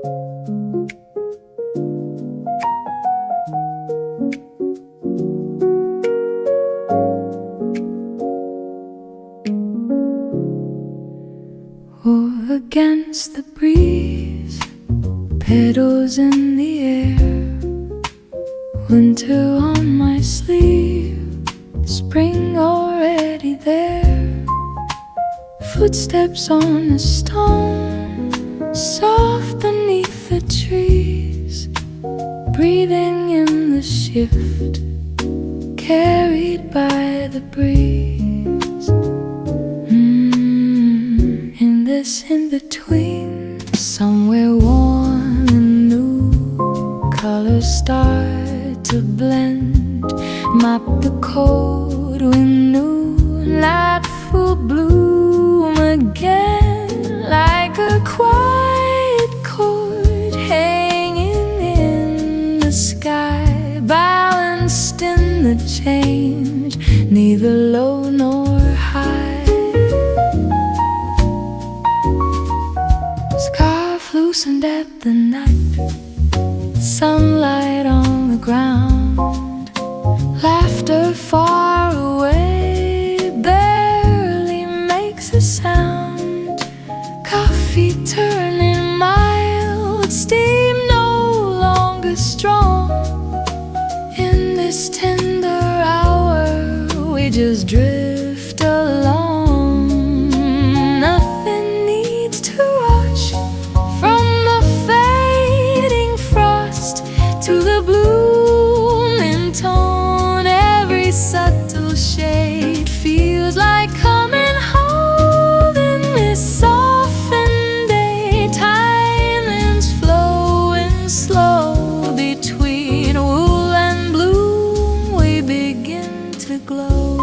Or against the breeze, petals in the air, winter on my sleeve, spring already there. Footsteps on a stone, soft beneath the trees, breathing in the shift, carried by the breeze. In this in-between, somewhere warm and new, colors start to blend, map the code we knew, not full bloom again, like a quiet chord hanging in the sky, balanced in the change, neither low nor high. Scarf loosened at the night, sunlight on the ground, laughter far away barely makes a sound. Coffee turning mild, steam no longer strong. In this tender hour we just drift along. Nothing needs to rush, from the fading frost to the blooming tone. Every subtle shade feels like coming home in this softened day. Timing's flowing slow, between wool and bloom we begin to glow.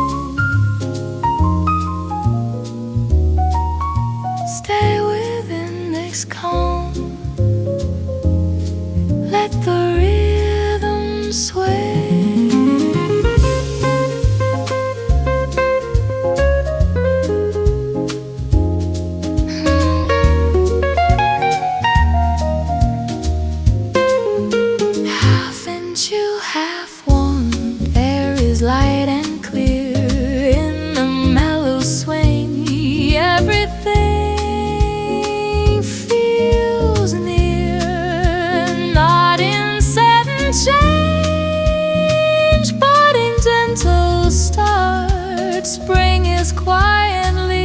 Stay within this calm, let the rhythm sway. Half into half one, there is light and clear in the mellow swing. Everything feels near, not in sudden change, but in gentle start. Spring is quietly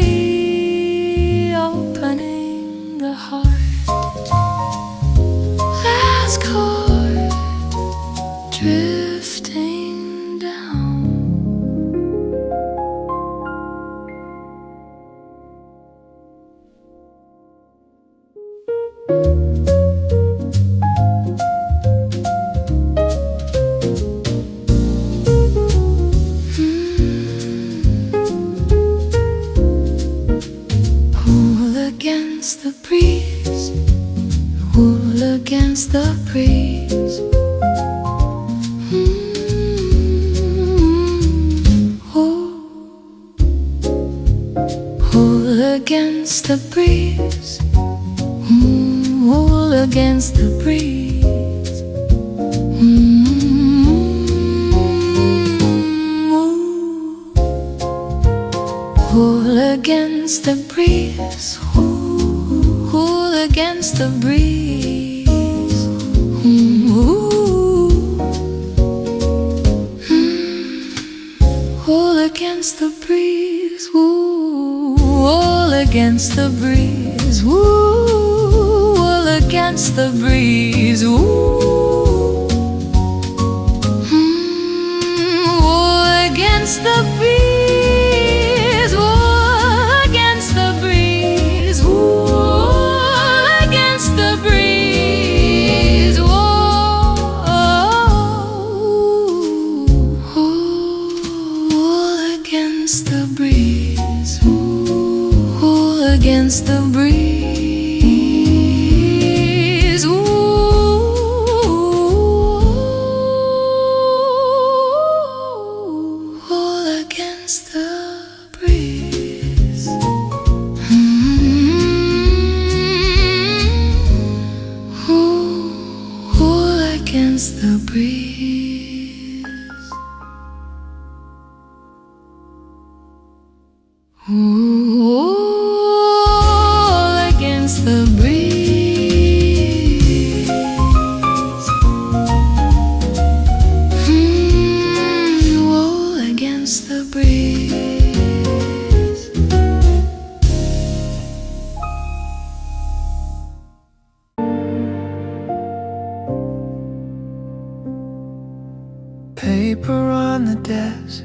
opening the heart. Last chord drifting down. Wool against the breeze, wool against the breeze. Wool against the breeze, wool against the breeze. Wool against the breeze, wool against the breeze. Wool against the breeze, wool against the breeze, wool against the breeze. Wool against the breeze, wool against the breeze, wool against the breeze. Wool against the breeze, wool against the breeze. Wool against the breeze. against the breeze. All against the breeze. All against the breeze. Paper on the desk,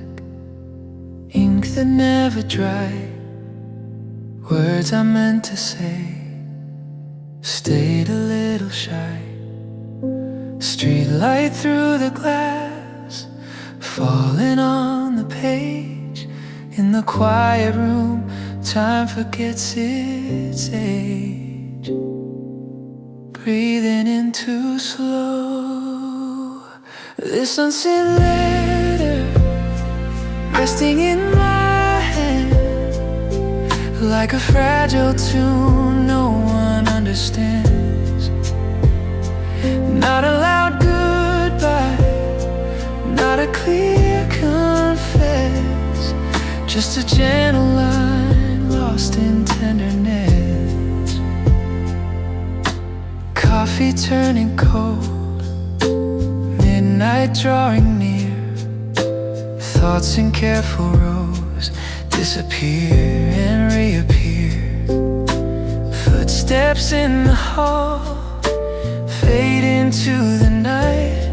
ink that never dried, words I meant to say, stayed a little shy. Street light through the glass, falling on the page. In the quiet room, time forgets its age. Breathing in too slow, this unseen letter resting in my hand, like a fragile tune no one understands. Not a loud goodbye, not a clear confess, just a gentle line lost in tenderness. Coffee turning cold, midnight drawing near, thoughts in careful rows disappear and reappear. Footsteps in the hall fade into the night.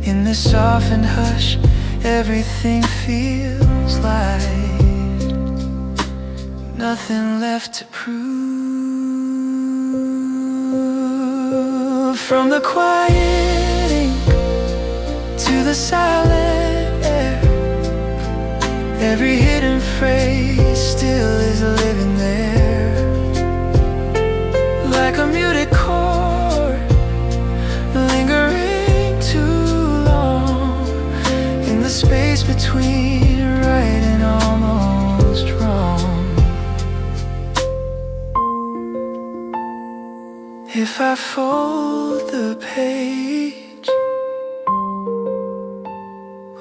In the softened hush, everything feels light. Nothing left to prove. From the quiet ink to the silent air, every hidden phrase still is living there. Like a muted chord, lingering too long in the space between right and almost wrong. If I fold the page,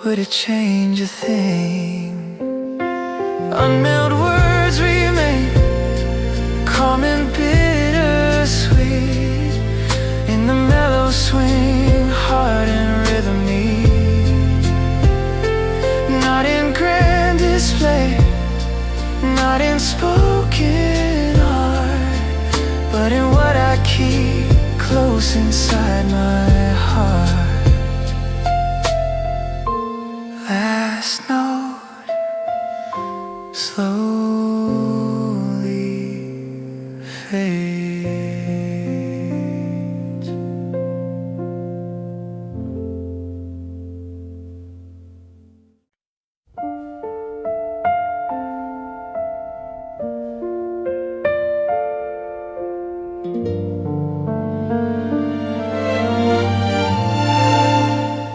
would it change a thing? Unmailed words remain, calm and bittersweet, in the mellow swing, heart and rhythm meet. Not in grand display, not in spoken art, but in what I keep close inside my heart. Last note slowly fades.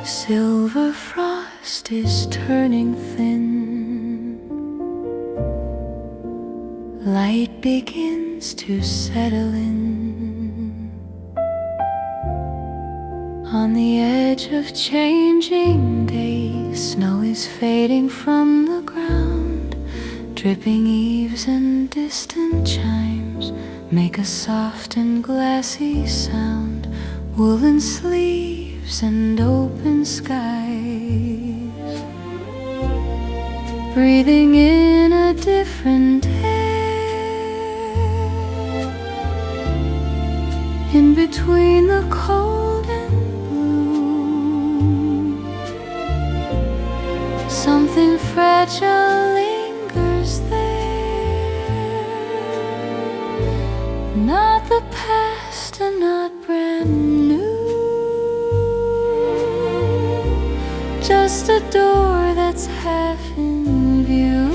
Silver frost is turning thin, light begins to settle in. On the edge of changing days, snow is fading from the ground. Dripping eaves and distant chimes make a soft and glassy sound. Woolen sleeves and open skies, breathing in a different air. In between the cold and blue, something fragile lingers there. Not the past and not brand new, just a door that's half in view.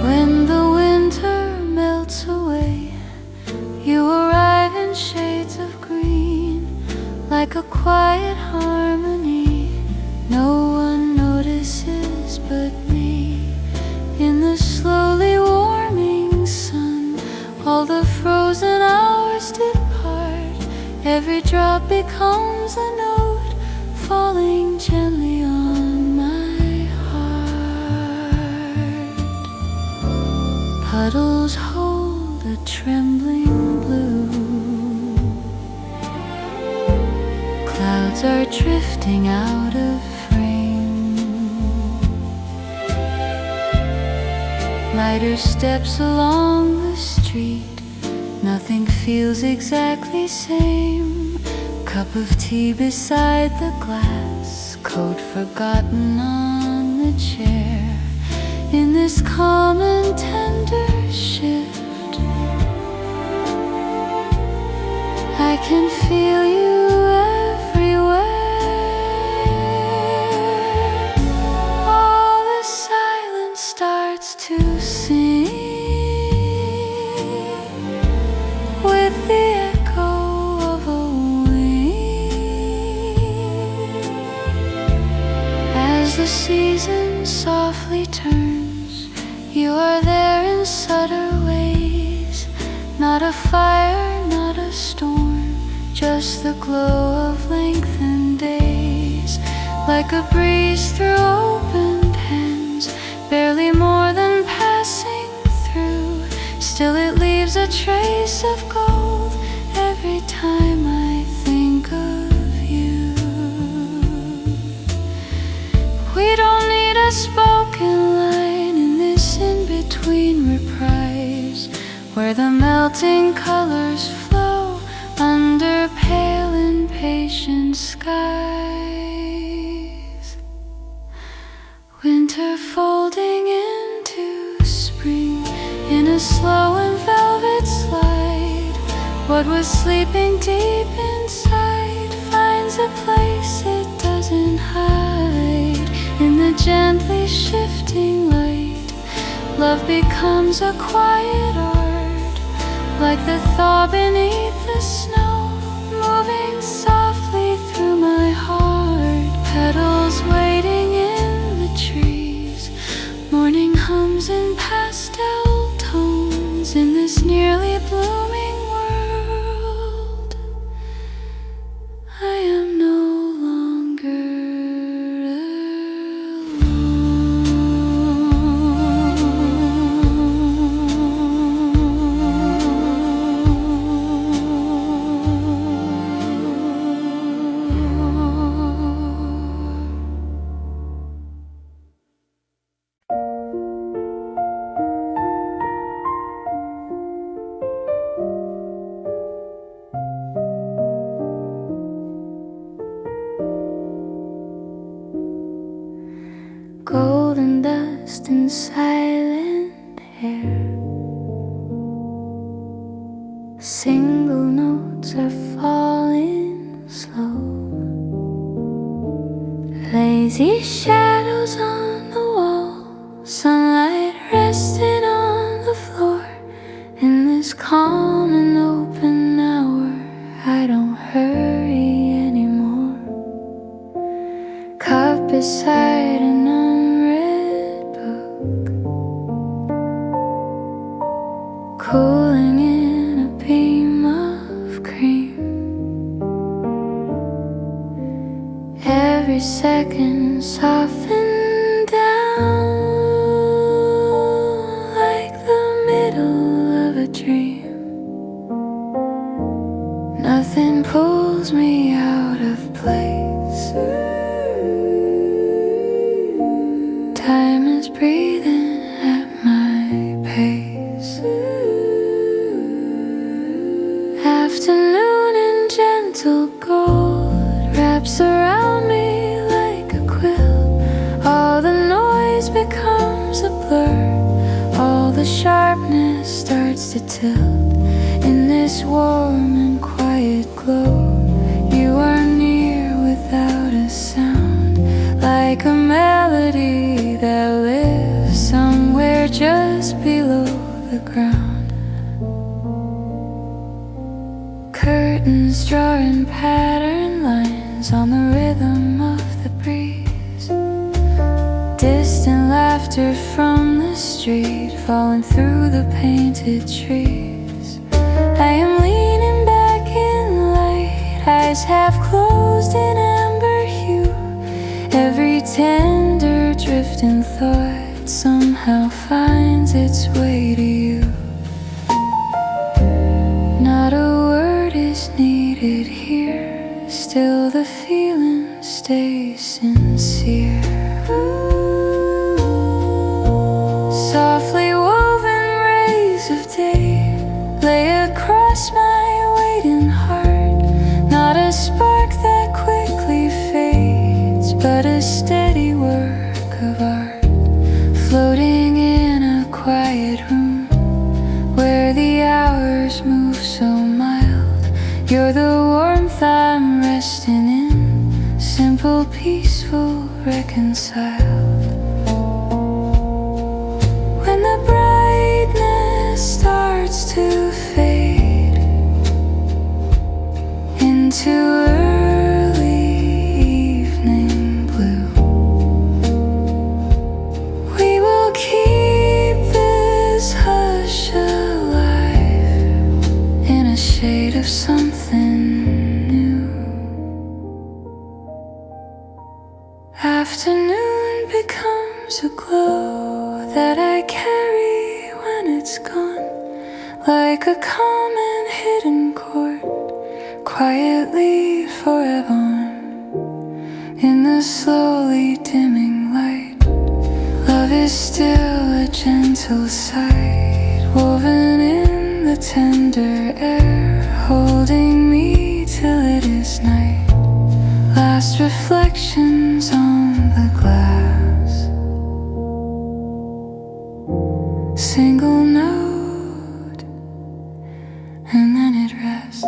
When the winter melts away, you arrive in shades of green, like a quiet harmony no one notices but me. In the slowly warming sun, all the frozen hours depart, Every drop becomes a note falling gently on my heart. Puddles hold a trembling blue. Clouds are drifting out of frame. Lighter steps along the street. Nothing feels exactly same. Cup of tea beside the glass, coat forgotten on the chair. In this calm and tender shift, I can feel you everywhere. All the silence starts to sing with the echo of a wing. As the season softly turns, you are there in subtle ways. Not a fire, not a storm, just the glow of lengthened days. Like a breeze through opened hands, barely more than passing through. Still it leaves a trace of gold every time I think of you. We don't need a spoken line in this in-between reprise, where the melting colors flow under pale impatient skies. Winter folding into spring in a slow and velvet slide. What was sleeping deep inside finds a place it doesn't hide. In the gently shifting light, love becomes a quiet art, like the thaw beneath the snow, moving softly through my heart. Petals waiting in the trees, morning hums in pastel tones. In this nearly blooming world, I am no longer golden dust and silent air. Single notes are falling slow. Lazy shadows on the wall, sunlight resting on the floor. In this calm and open hour, I don't hurry anymore. Cup beside an unread book, cooling in a beam of cream. Every second softened down like the middle of a dream. Nothing pulls me out of place. Time is breathing at my pace. Afternoon in gentle gold wraps around me like a quilt. All the noise becomes a blur. All the sharpness starts to tilt. In this warm and quiet glow, you are near without a sound, like a melody that lives somewhere just below the ground. Curtains drawing pattern lines on the rhythm of the breeze. Distant laughter from the street falling through the painted trees. I am leaning back in light, eyes half closed in amber hue. Every tender drifting thought somehow finds its way to you. Not a word is needed here, still the feeling stays sincere. Softly woven rays of day lay across my waiting heart. Not a spark that quickly fades, but a steady work of art, floating in a quiet room where the hours move so mild. You're the warmth I'm resting in, simple, peaceful, reconciled. When the brightness starts to fade into early evening blue, we will keep this hush alive in a shade of something new. Afternoon becomes a glow that I carry when it's gone, like a common hidden chord, quietly forever on. In the slowly dimming light, love is still a gentle sight, woven in the tender air, holding me till it is night. Last reflections on the glass, single note, and then it rests.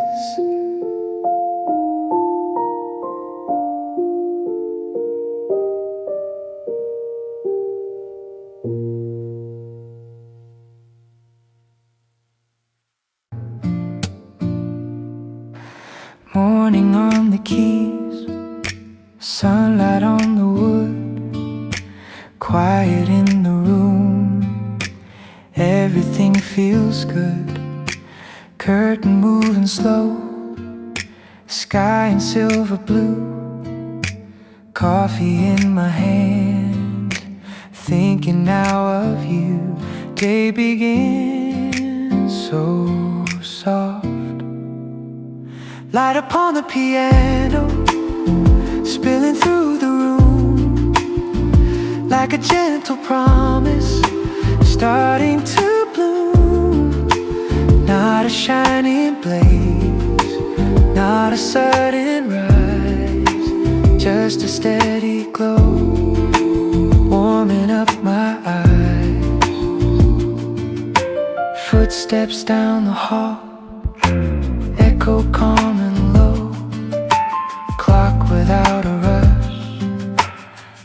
Morning on the keys, sunlight on the wood, quiet in the room, everything feels good. Curtain moving slow, sky in silver blue, coffee in my hand, thinking now of you. Day begins so soft, light upon the piano, spilling through the room, like a gentle promise, starting to bloom. Not a shining blaze, not a sudden rise, just a steady glow, warming up my eyes. Footsteps down the hall, echo calm and low, clock without a rush,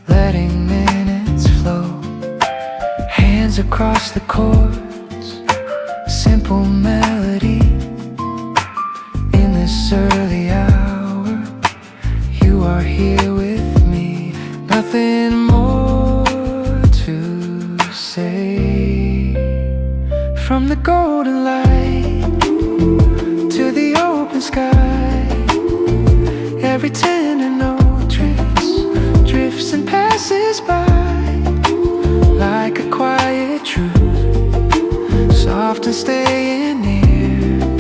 letting minutes flow. Hands across the chords, simple melody. In this early hour, you are here with me. Nothing more to say. From the golden light to the open sky, every tender note drifts and passes by, like a quiet truth, soft and staying near.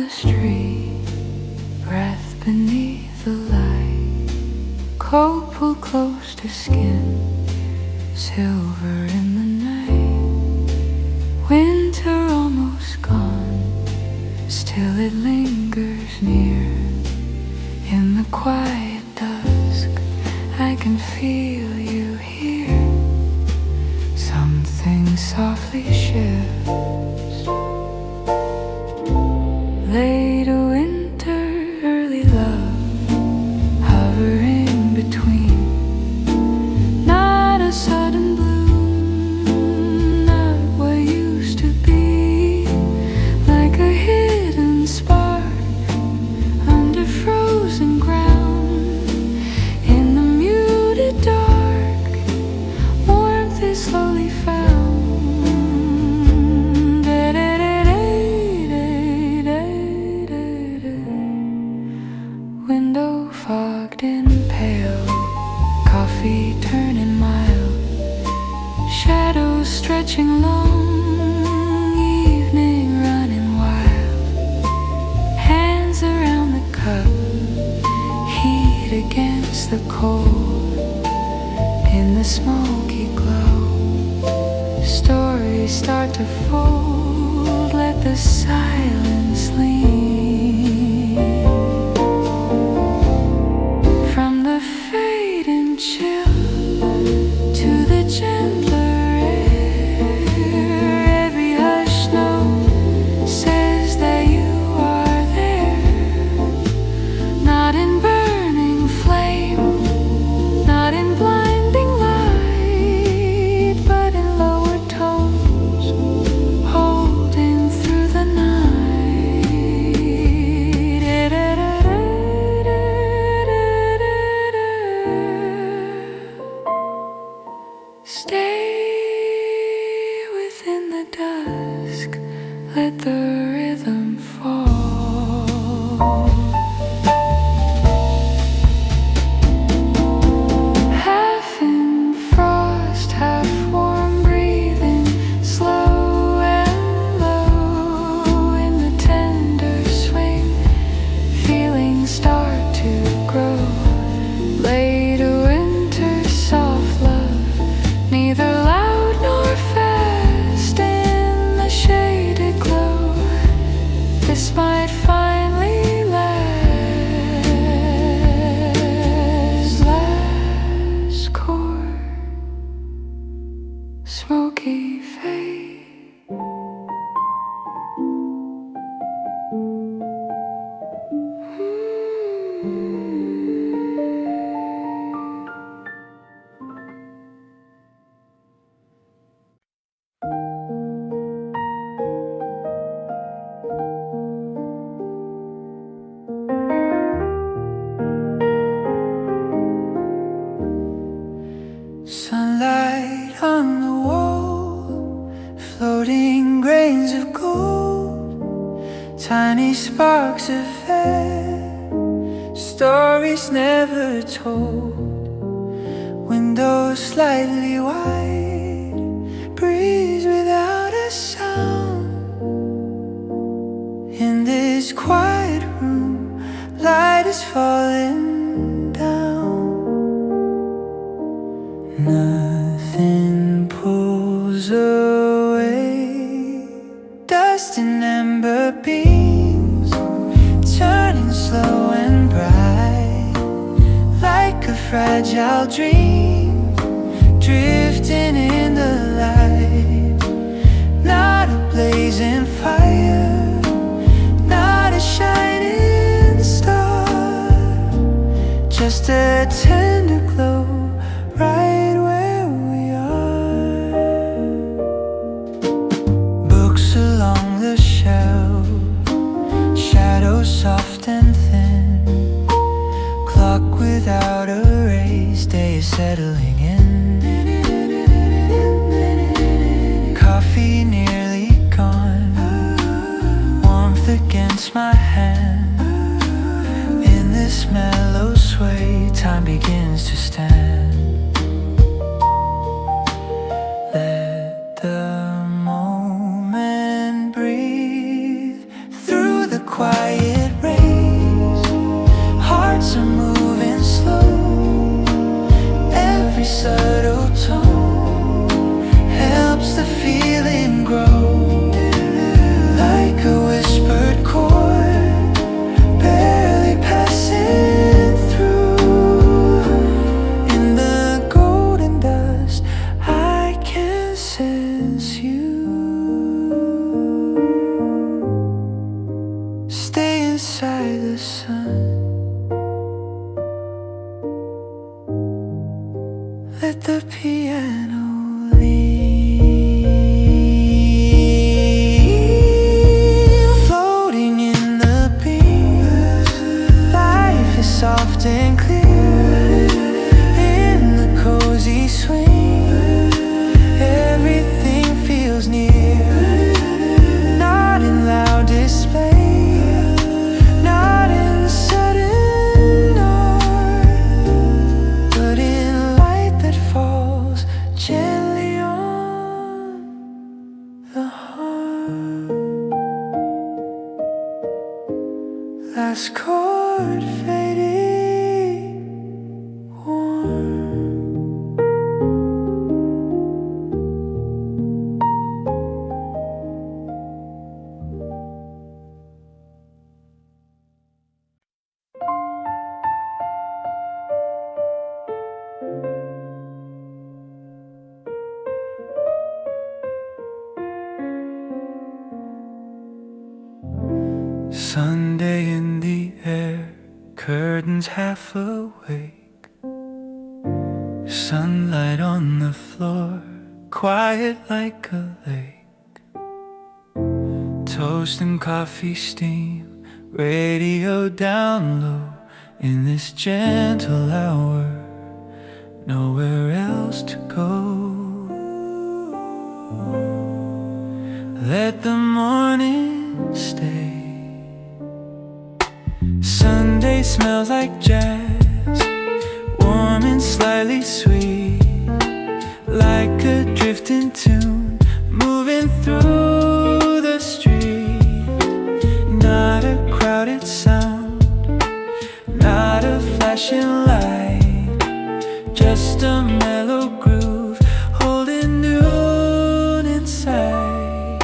street, breath beneath the light, coat pulled close to skin, silver in the night. Winter almost gone, still it lingers near. In the quiet dusk, I can feel you here. Something softly shifts. Late winter, early love, hovering between. Not a sudden bloom, not what used to be. Like a hidden spark under frozen ground. In the muted dark, warmth is slowly found. Window fogged in pale, coffee turning mild, shadows stretching long, evening running wild. Hands around the cup, heat against the cold. In the smoky glow, stories start to fold. Let the silence lean. From the fading chill to the gentler air, every hush note says that you are there. Not in burning flame, not in blinding light, but in lower tones, holding through the night. Stay within the dusk, let the rhythm fall. Half in frost, half warm, breathing slow and low. In the tender swing, feelings start to grow. Late winter, soft love, neither loud nor fast. In the shaded glow, this might finally last. Last chord, smoky fade. Sunlight on the wall, floating grains of gold, tiny sparks of air, stories never told. Windows slightly wide, breeze without a sound. In this quiet room, light is falling down. Nothing pulls away, dust and ember beams, turning slow and bright, like a fragile dream, drifting in the light. Not a blazing fire, not a shining star, just a tender glow right where we are. Books along the shelf, shadows soft and thin, clock without a race, day is settling in. Coffee nearly gone, warmth against my hand. In this mellow sway, time begins subtle tone helps the feeling grow, like a whispered chord barely passing through. In the golden dust I can sense you. Stay inside the sun, let the piano lead. Floating in the beam, life is soft and clear. In the cozy swing, everything feels near. Not in loud display, not in sudden art, but in light that falls gently on the heart. Last chord fading warm. Sunday in the air, curtains half awake, sunlight on the floor, quiet like a lake. Toast and coffee steam, radio down low. In this gentle hour, nowhere else to go. Let the morning stay. Sunday smells like jazz, warm and slightly sweet, like a drifting tune moving through the street. Not a crowded sound, not a flashing light, just a mellow groove holding noon inside.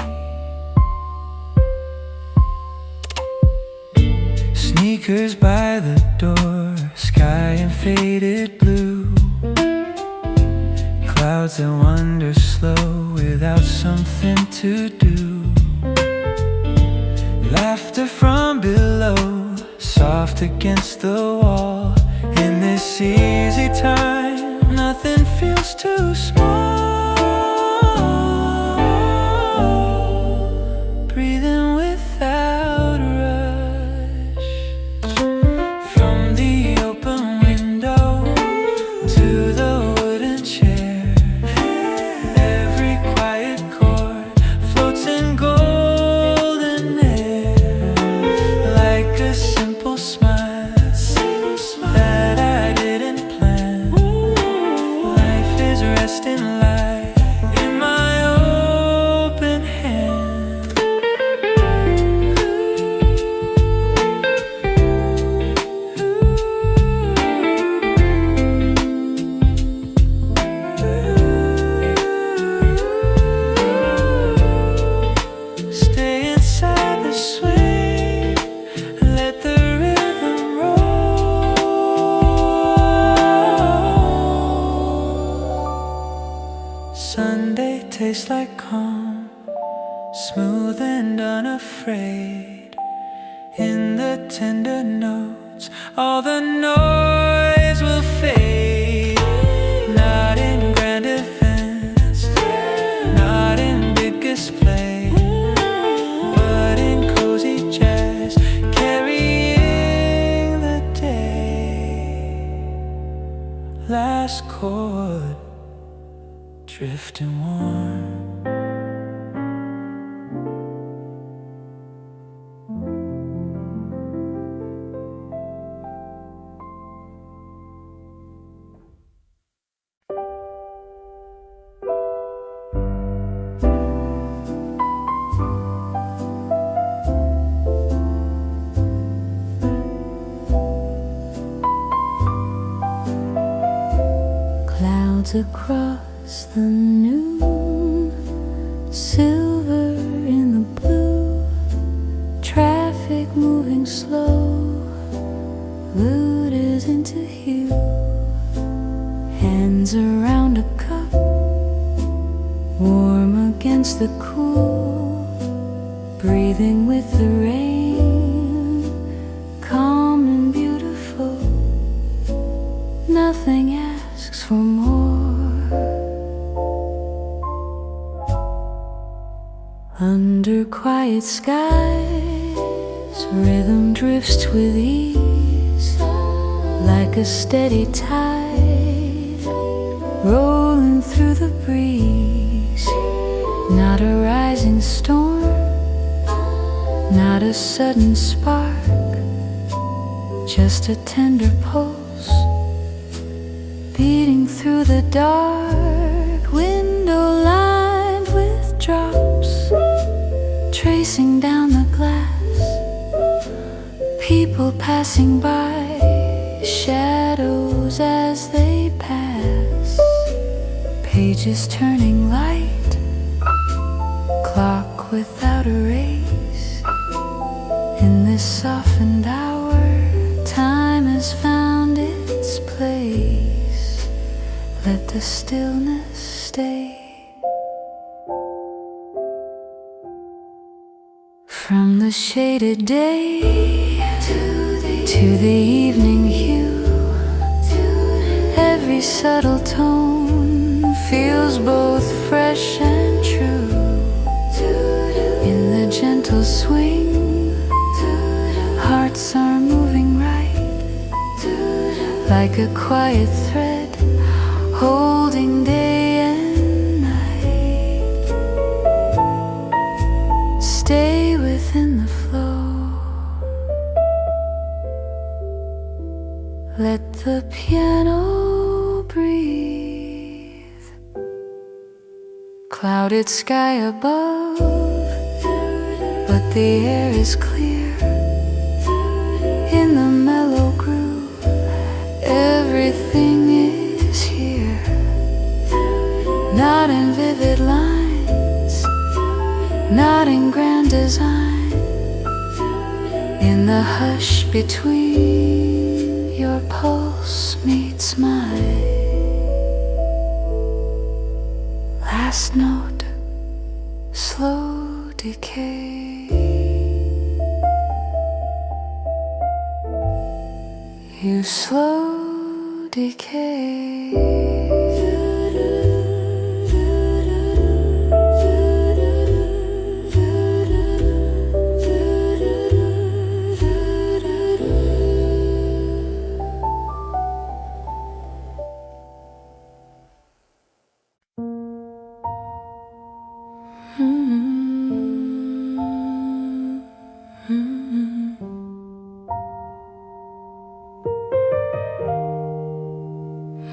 Sneakers by the door, sky in faded blue, clouds that wander slow without something to do. Laughter from below, soft against the wall. In this easy time, nothing feels too small. Breathing without rush, from the open window to the wooden chair. Every quiet chord floats in golden air, like a simple smile that I didn't plan. Life is resting light in my open hand. Stay inside the swing, let the rhythm roll. Sunday tastes like calm, smooth and unafraid. In the tender notes, all the noise will fade. Not in grand events, not in big display, but in cozy jazz, carrying the day. Last chord, drifting warm. Clouds Clouds across the noon, silver in the blue, traffic moving slow, looters into hue, hands around a cup, warm against the cool, breathing with the rain, calm and beautiful, nothing asks for more. Under quiet skies, rhythm drifts with ease, like a steady tide, rolling through the breeze. Not a rising storm, not a sudden spark, just a tender pulse, beating through the dark, window lined with drops, tracing down the glass, people passing by, shadows as they pass, pages turning light, clock without a race. In this softened hour, time has found its place. Let the stillness stay. From the shaded day to the evening hue, every subtle tone feels both fresh and true. In the gentle swing, hearts are moving right, like a quiet thread holding day and night. Stay within the flow, let the piano breathe. Clouded sky above, but the air is clear. In the mellow groove, everything is here. Not in vivid lines, not in grand design, in the hush between your pulse meets mine. Last note, slow decay. You slow decay.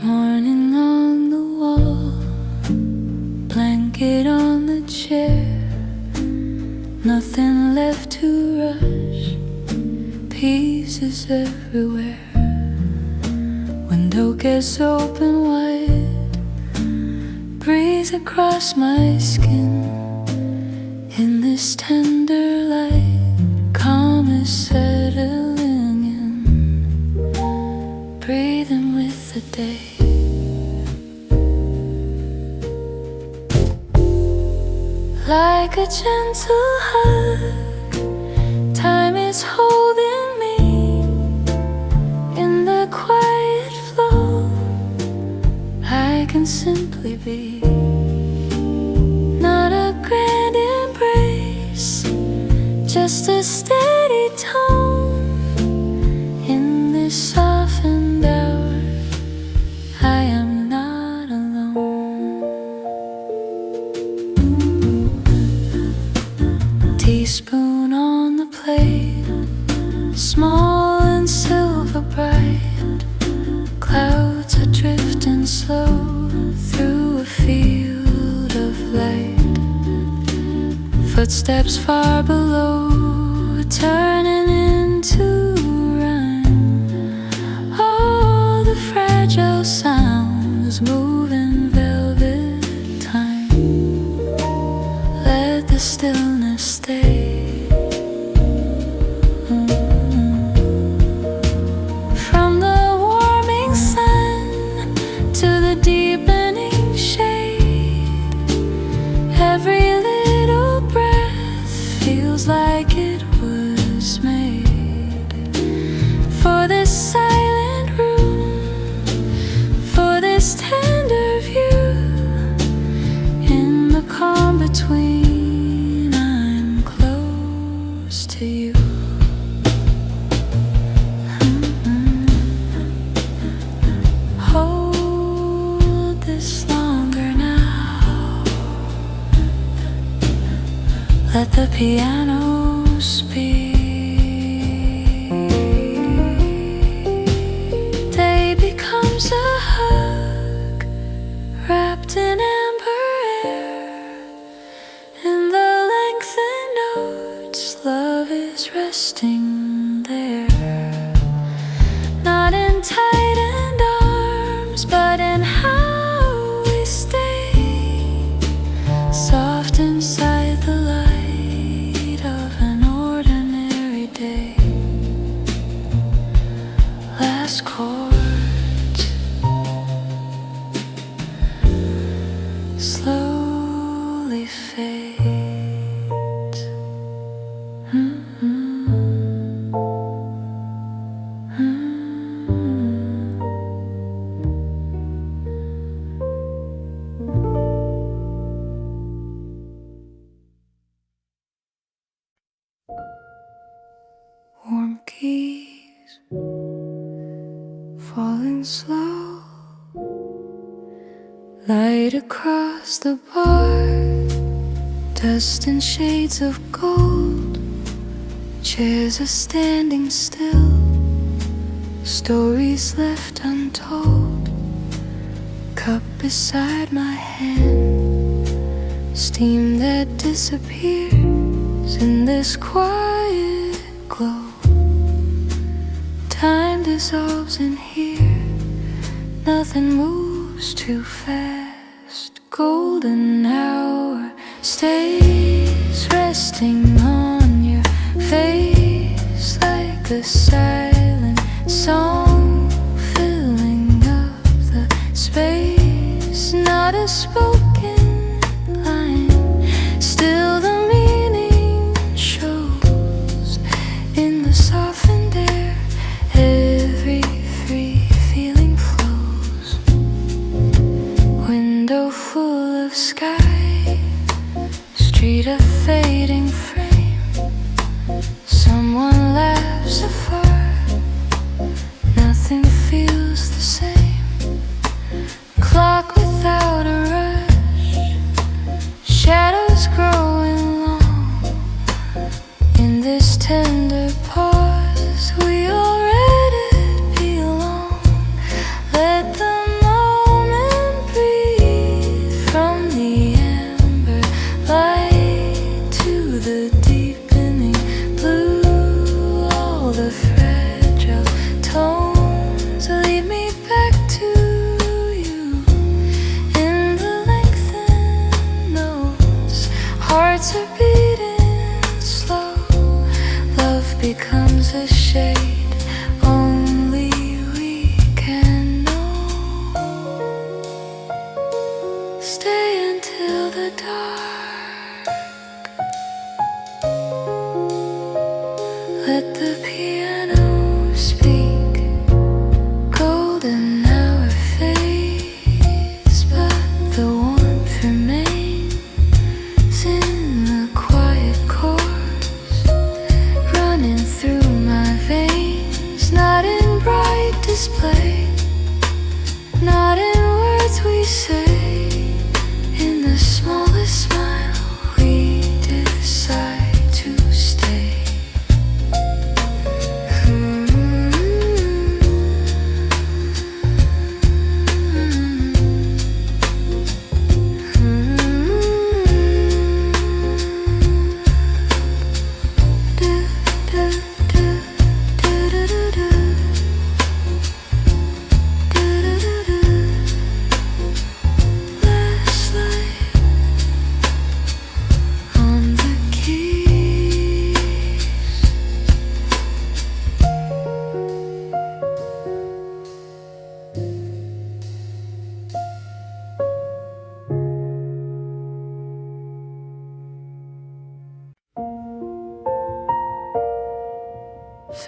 Morning on the wall, blanket on the chair, nothing left to rush, pieces everywhere. Window gets open wide, breeze across my skin. In this tender light, calm is settling in, breathing with the day. Like a gentle hug, time is holding me in the quiet flow. I can simply be, not a grand embrace, just a steady tone. In this softened hour, I am not alone. Teaspoon on the plate, small and silver bright, clouds are drifting slow through a field of light. Footsteps far below, turning into rhyme. All the fragile sounds moving stillness stay. From the warming sun to the deepening shade, every little breath feels like it was made for this silent room, for this tender view. In the calm between, I'm close to you. Hold this longer now. Let the piano speak. Day becomes a hug wrapped in amber air. In the lengthened notes, love is resting there. Not in tightened arms, but in how we stay. Soft inside the light of an ordinary day. Last chords slowly fade. Warm keys falling slow, light across the bar, dust and shades of gold. Chairs are standing still, stories left untold. Cup beside my hand, steam that disappears in this quiet glow. Time dissolves in here, nothing moves too fast. Golden hour stays resting on your face like a silent song filling up the space. Not a spoken line, still the meaning shows in the softened air. Every free feeling flows. Window full of sky, street of fading frame. Someone laughs afar, nothing feels the same. Clock without a rush, shadows growing long. In this tender pause, we all let it belong. Let the moment breathe from the amber light to the deepening blue. All the fragile tones lead me back to you. In the lengthened notes, hearts are beating slow. Love becomes a shade only we can know. Stay until the dark. Let the piano speak. Golden hour fades, but the warmth remains in the quiet chords running through my veins. Not in bright display, not in words we say, in the smallest smile.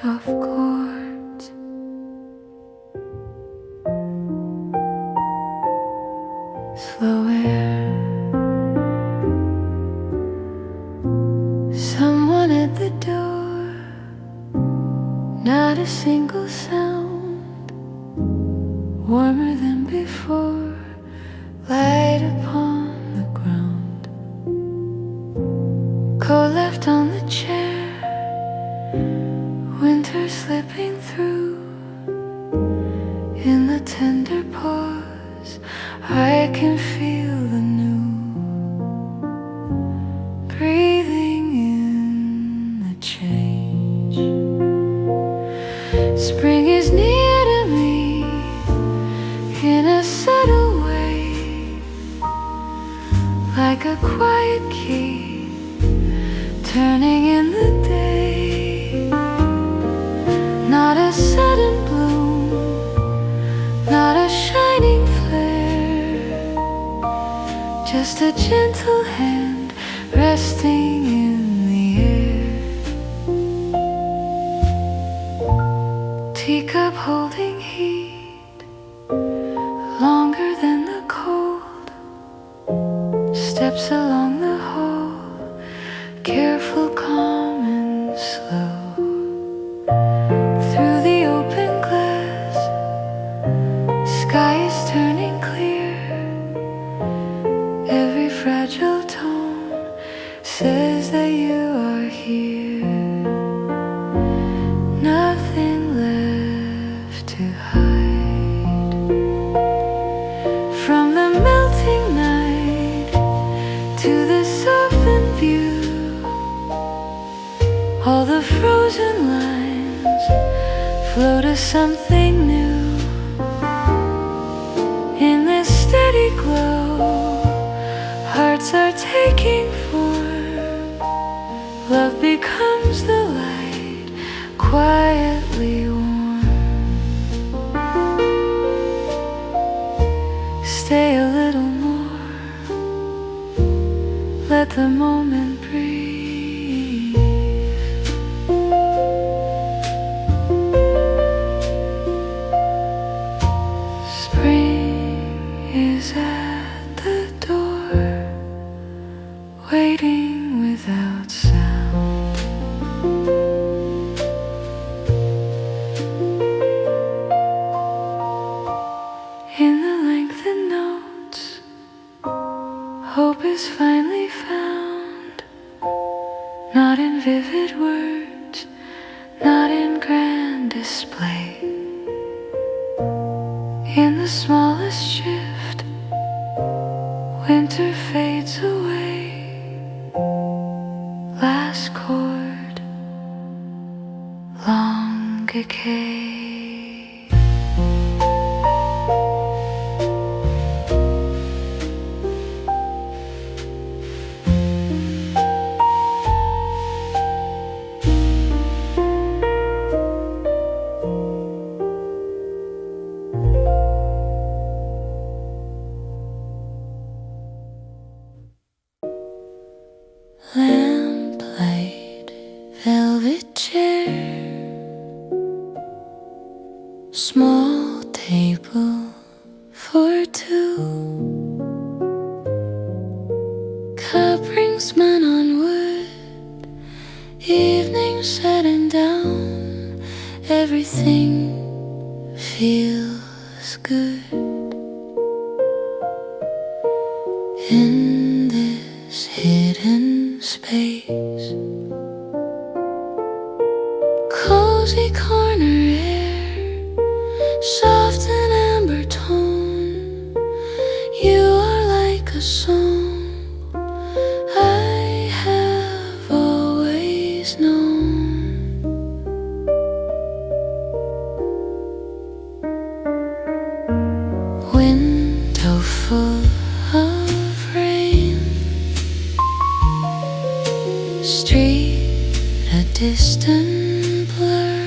soft chords. Slow air. Someone at the door. Not a single sound. Warmer than before. Light upon the ground. Coat left on the chair. Winter slipping through. In the tender pause, I can feel the new. Breathing in the change. Spring is near to me in a subtle way, like a quiet key turning in the day. Not a sudden bloom, not a shining flare, just a gentle hand resting in the air. Teacup holding heat, longer than the cold. Steps along the hall, careful, calm and slow. Through the open glass, sky is turning clear. Every fragile tone says that you are here. Nothing left to hide. From the melting night to the softened view, all the frozen lines flow to something new. In this steady glow, hearts are taking form. Love becomes the light, quietly warm. Stay a little more, let the moment breathe. Spring is at the door, waiting without sound. In the lengthened notes, hope is finally found. Not in vivid words, not in grand display. In the smallest shift, winter fades away. Last chord, long decay. Lamplight, velvet chair, small table for two. Cup rings men on wood, evening setting down. Everything feels good in this hidden space. Cozy corner air, soft and amber tone. You are like a song I have always known. Window full of rain, street a distant blur.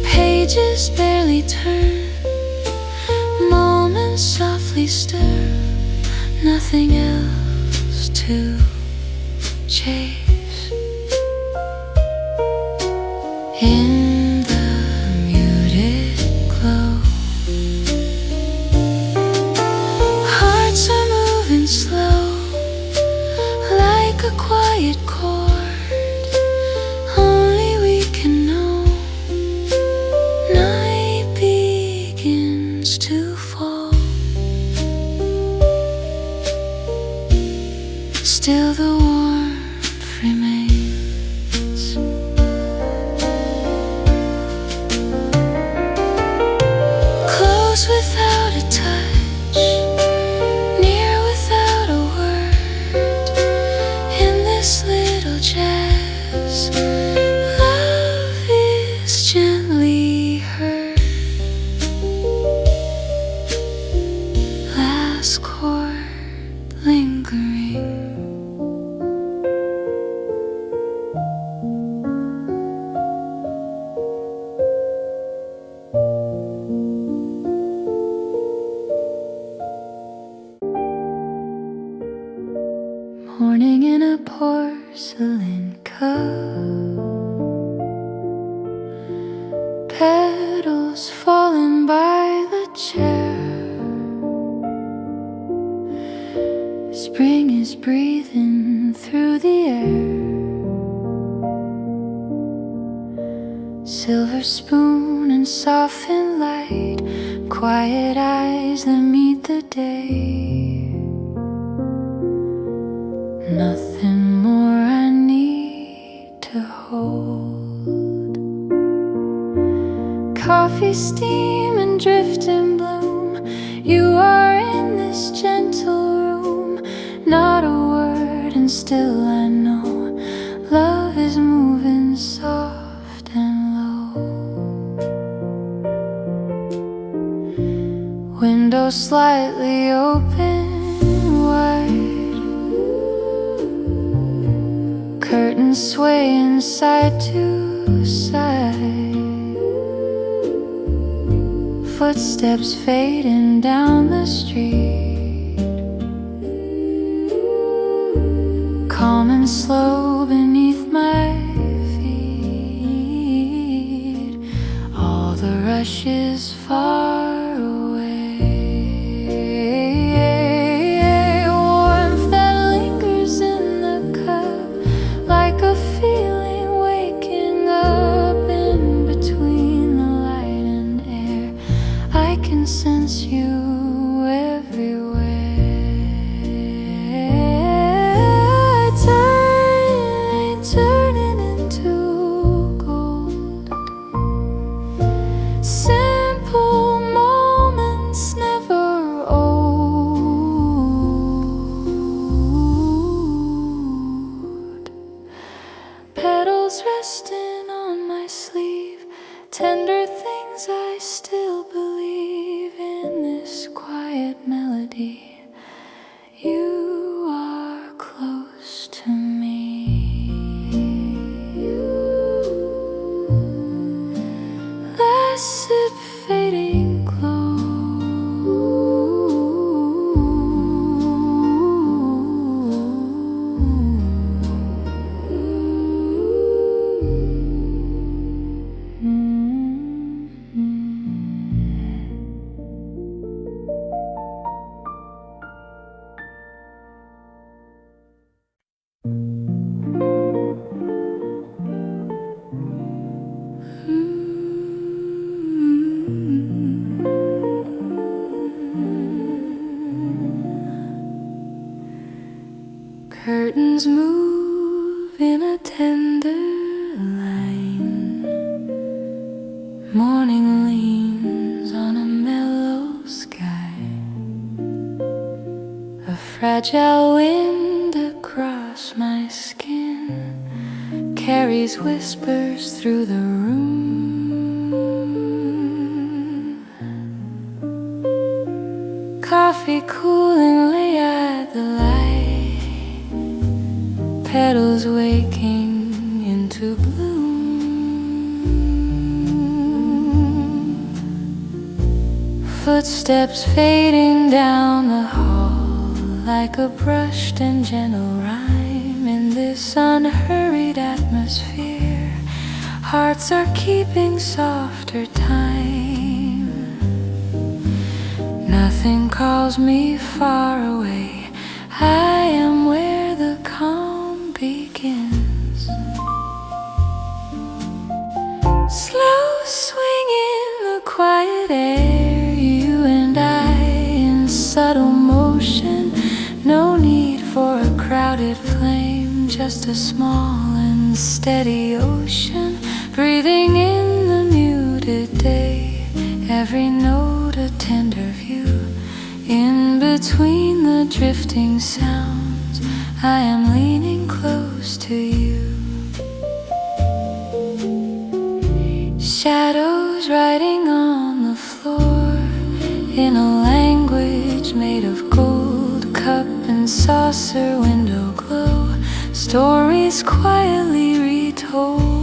Pages barely turn, moments softly stir. Nothing else to chase. in the muted glow. Hearts are moving slow, like a quiet chord only we can know. Night begins to fall, still the warmth remains. Close without a touch, near without a word. In this little jazz, love is gently heard. Last chord lingering. Morning in a porcelain cup, petals falling by the chair. Spring is breathing through the air. Silver spoon and softened light, quiet eyes that meet the day. Nothing more I need to hold. Coffee steam and drift and bloom. You are in this gentle room. Not a word and still I know love is moving soft and low. Window slightly open wide, curtains swaying side to side. Footsteps fading down the street, calm and slow beneath my feet. All the rush is far away. Warmth that lingers in the cup, like a feeling waking up in between the light and air. I can sense you everywhere. Turning into gold. Simple moments never old. Petals resting on my sleeve, tender things I still believe in this quiet melody. You are close to me. Last sip fading glow. Curtains move in a tender line. Morning leans on a mellow sky. A fragile wind across my skin carries whispers through the room. Coffee coolingly at the light, petals waking into bloom. Footsteps fading down the hall, like a brushed and gentle rhyme in this unhurried atmosphere. Hearts are keeping softer time. Nothing calls me far away. I am where the calm begins. Slow swing in the quiet air, you and I in subtle motion. No need for a crowded flame, just a small and steady ocean. Breathing in the muted day, every note a tender view. In between the drifting sounds, I am leaning close to you. Shadows writing on the floor in a language made of gold, cup and saucer, window glow. Stories quietly retold.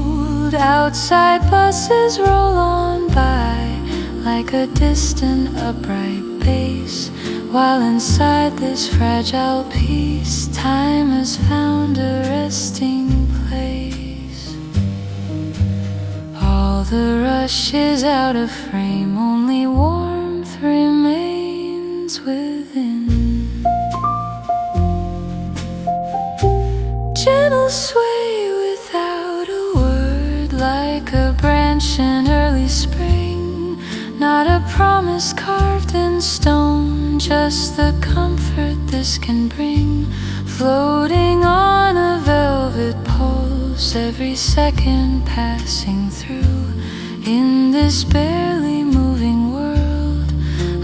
Outside buses roll on by like a distant upright bass, while inside this fragile piece, time has found a resting place. All the rush is out of frame, only warmth remains within. Gentle sway without a word, like a branch in early spring. Not a promise carved in stone, just the comfort this can bring. Floating on a velvet pulse, every second passing through. In this barely moving world,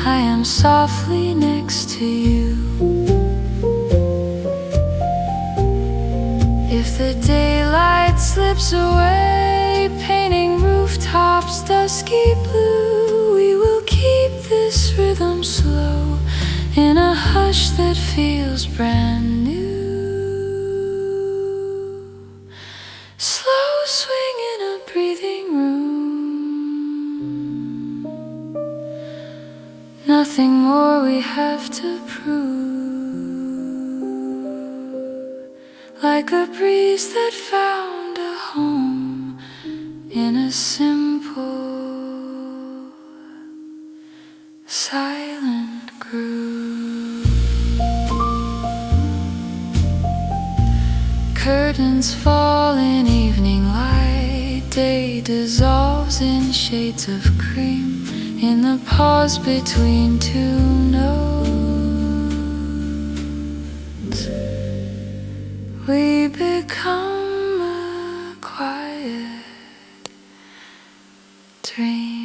I am softly next to you. If the daylight slips away, painting rooftops dusky blue, we will keep this rhythm slow in a hush that feels brand new. Slow swing in a breathing room. Nothing more we have to prove. Like a breeze that found a home in a simple, silent groove. Curtains fall in evening light, day dissolves in shades of cream. In the pause between two notes, we become a quiet dream.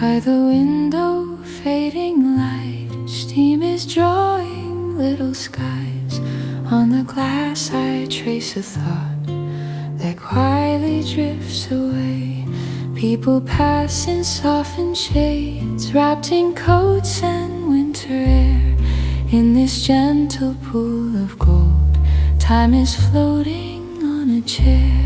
By the window, fading light, steam is drawing little skies. On the glass I trace a thought that quietly drifts away. People pass in softened shades, wrapped in coats and winter air. In this gentle pool of gold, time is floating on a chair.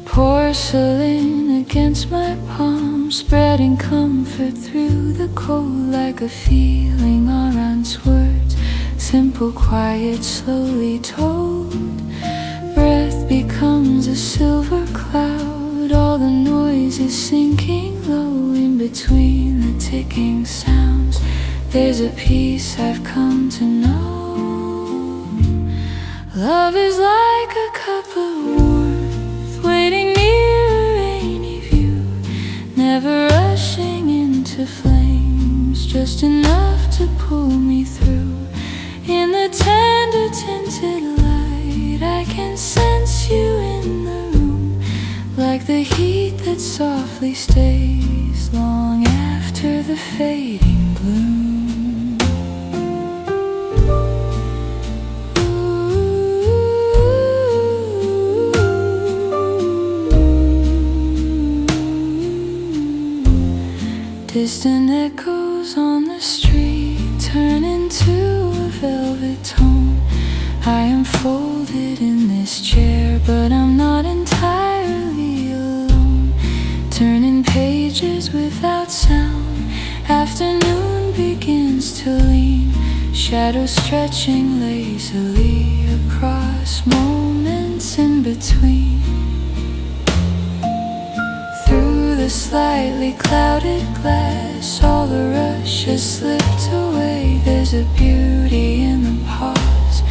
Porcelain against my palm, spreading comfort through the cold, like a feeling around words, simple, quiet, slowly told. Breath becomes a silver cloud, all the noise is sinking low. In between the ticking sounds, there's a peace I've come to know. Love is like a cup of warmth, waiting near a rainy view, never rushing into flames, just enough to pull me through. In the tender tinted light, I can sense you in the room, like the heat that softly stays long after the fading bloom. Distant echoes on the street turn into a velvet tone. I am folded in this chair, but I'm not entirely alone. Turning pages without sound, afternoon begins to lean, shadows stretching lazily across moments in between. Through the slightly clouded glass, all the rush has slipped away. There's a beauty in the pause,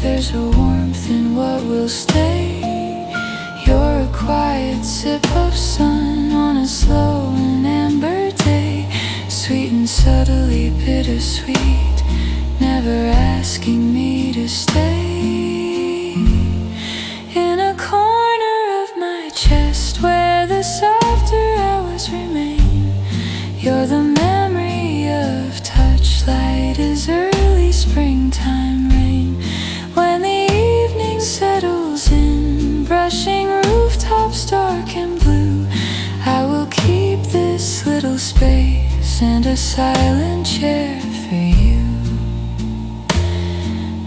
there's a warmth in what will stay. You're a quiet sip of sun on a slow and amber day, sweet and subtly bittersweet, never asking me to stay. In a corner of my chest where the softer hours remain, you're the memory of touchlight as early springtime rain. When the evening settles in, brushing rooftops dark and blue, I will keep this little space and a silent chair for you.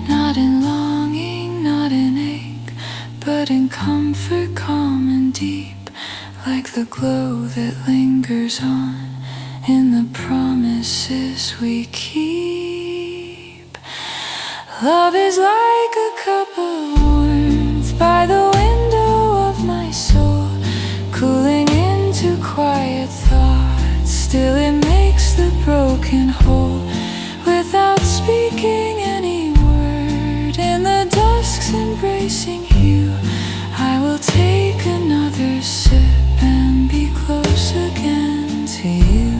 Not in longing, not in ache, but in comfort, calm and deep, like the glow that lingers on in the promises we keep. Love is like a cup of warmth by the window of my soul, cooling into quiet thoughts, still it makes the broken whole. Without speaking any word, in the dusk's embracing hue, I will take another sip and be close again to you.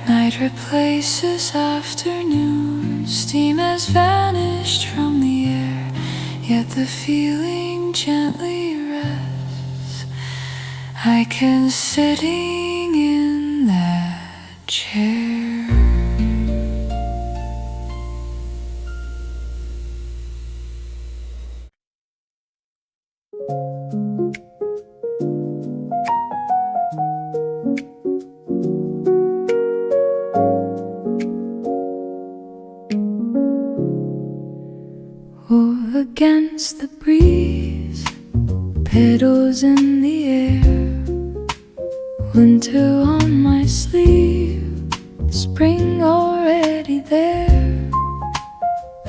Night replaces afternoon, steam has vanished from the air, yet the feeling gently rests. I can sitting in that chair. Against the breeze, petals in the air, winter on my sleeve, spring already there.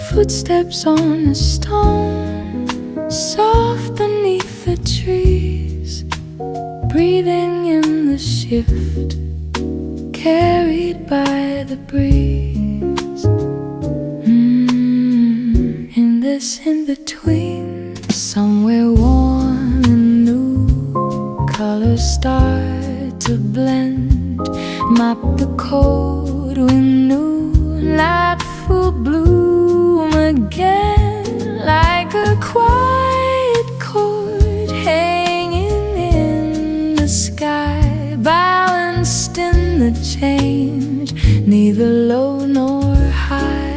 Footsteps on a stone, soft beneath the trees, breathing in the shift, carried by the breeze. This in between, somewhere warm and new, colors start to blend, mop the cold with new light, full bloom again, like a quiet chord hanging in the sky, balanced in the change, neither low nor high.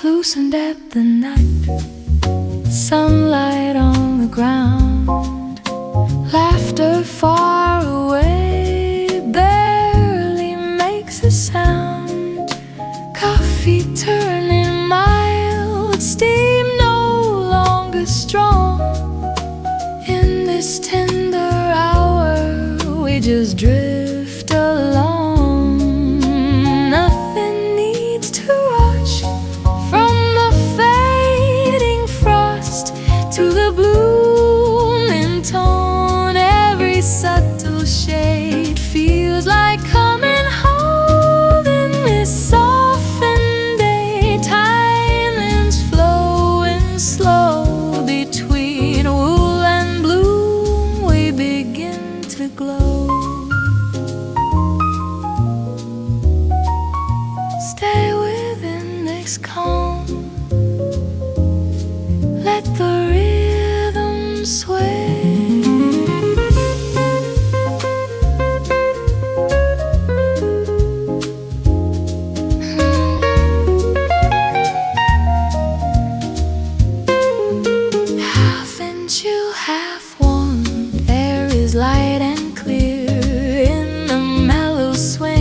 Loosened at the night, sunlight on the ground, laughter far away barely makes a sound. Coffee turning mild, steam no longer strong. In this tender hour, we just drift along. Nothing needs to rush, from the fading frost to the blooming tone, every subtle shade feels like coming home in this softened day. Timing's flowing slow between wool and bloom, we begin to glow. Stay within this calm, let the rhythm sway. Haven't you half warmed? There is light and clear in the mellow swing.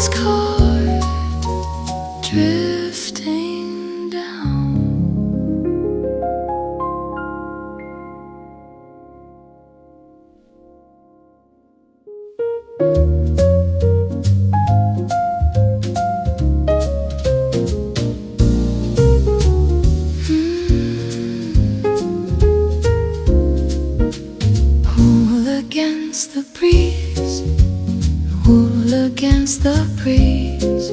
this car drifting down. Against the breeze, wool against the breeze.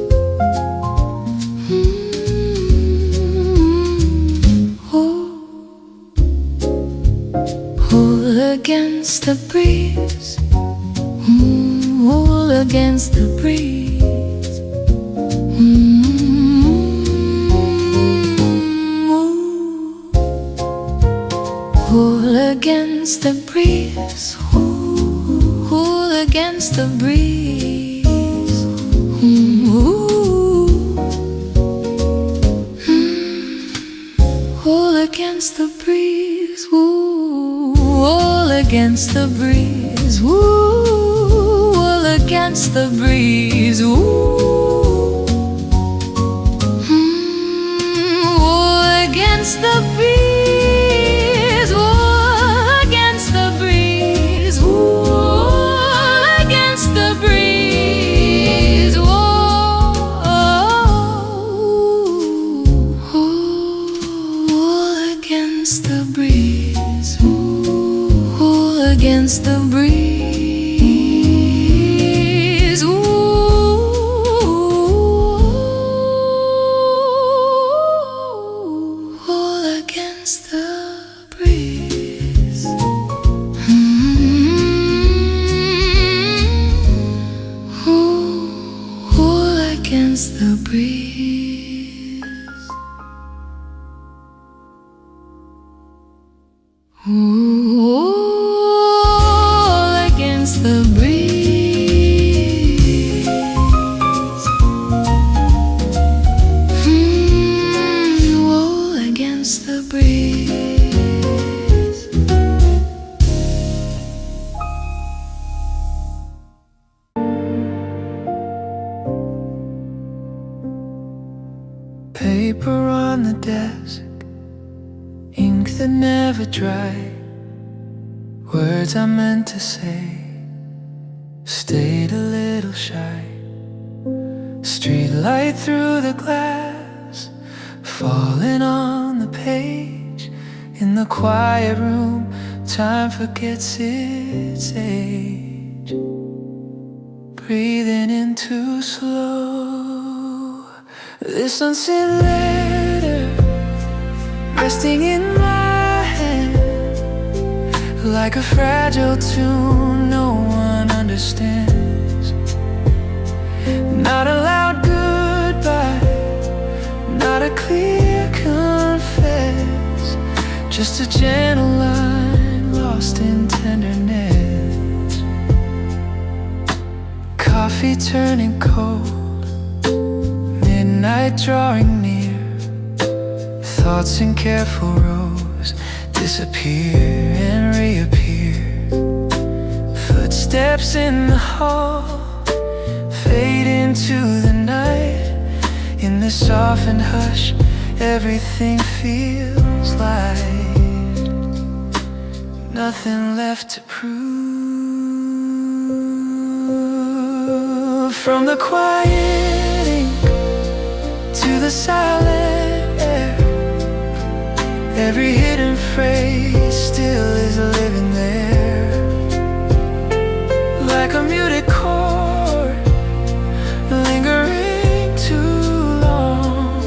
Wool against the breeze, wool against the breeze. Wool against the breeze. Wool against the breeze. Wool against the breeze. Wool against the breeze. Wool against the breeze. Wool against the breeze. Wool against the breeze. Against the breeze, all against the breeze. All against the breeze. The breeze, all against the breeze. Paper on the desk, ink that never dried, words I meant to say stayed a little shy. Street light through the glass, falling on the page. In the quiet room, time forgets its age. Breathing in too slow, this unsent letter resting in my hand, like a fragile tune no one understands. Not a loud goodbye, not a clear confess, just a gentle line lost in tenderness. Coffee turning cold, midnight drawing near, thoughts in careful rows disappear and reappear. Footsteps in the hall fade into the night. In the softened hush, everything feels light. Nothing left to prove. From the quiet ink to the silent air, every hidden phrase still is living there. Like a muted chord, lingering too long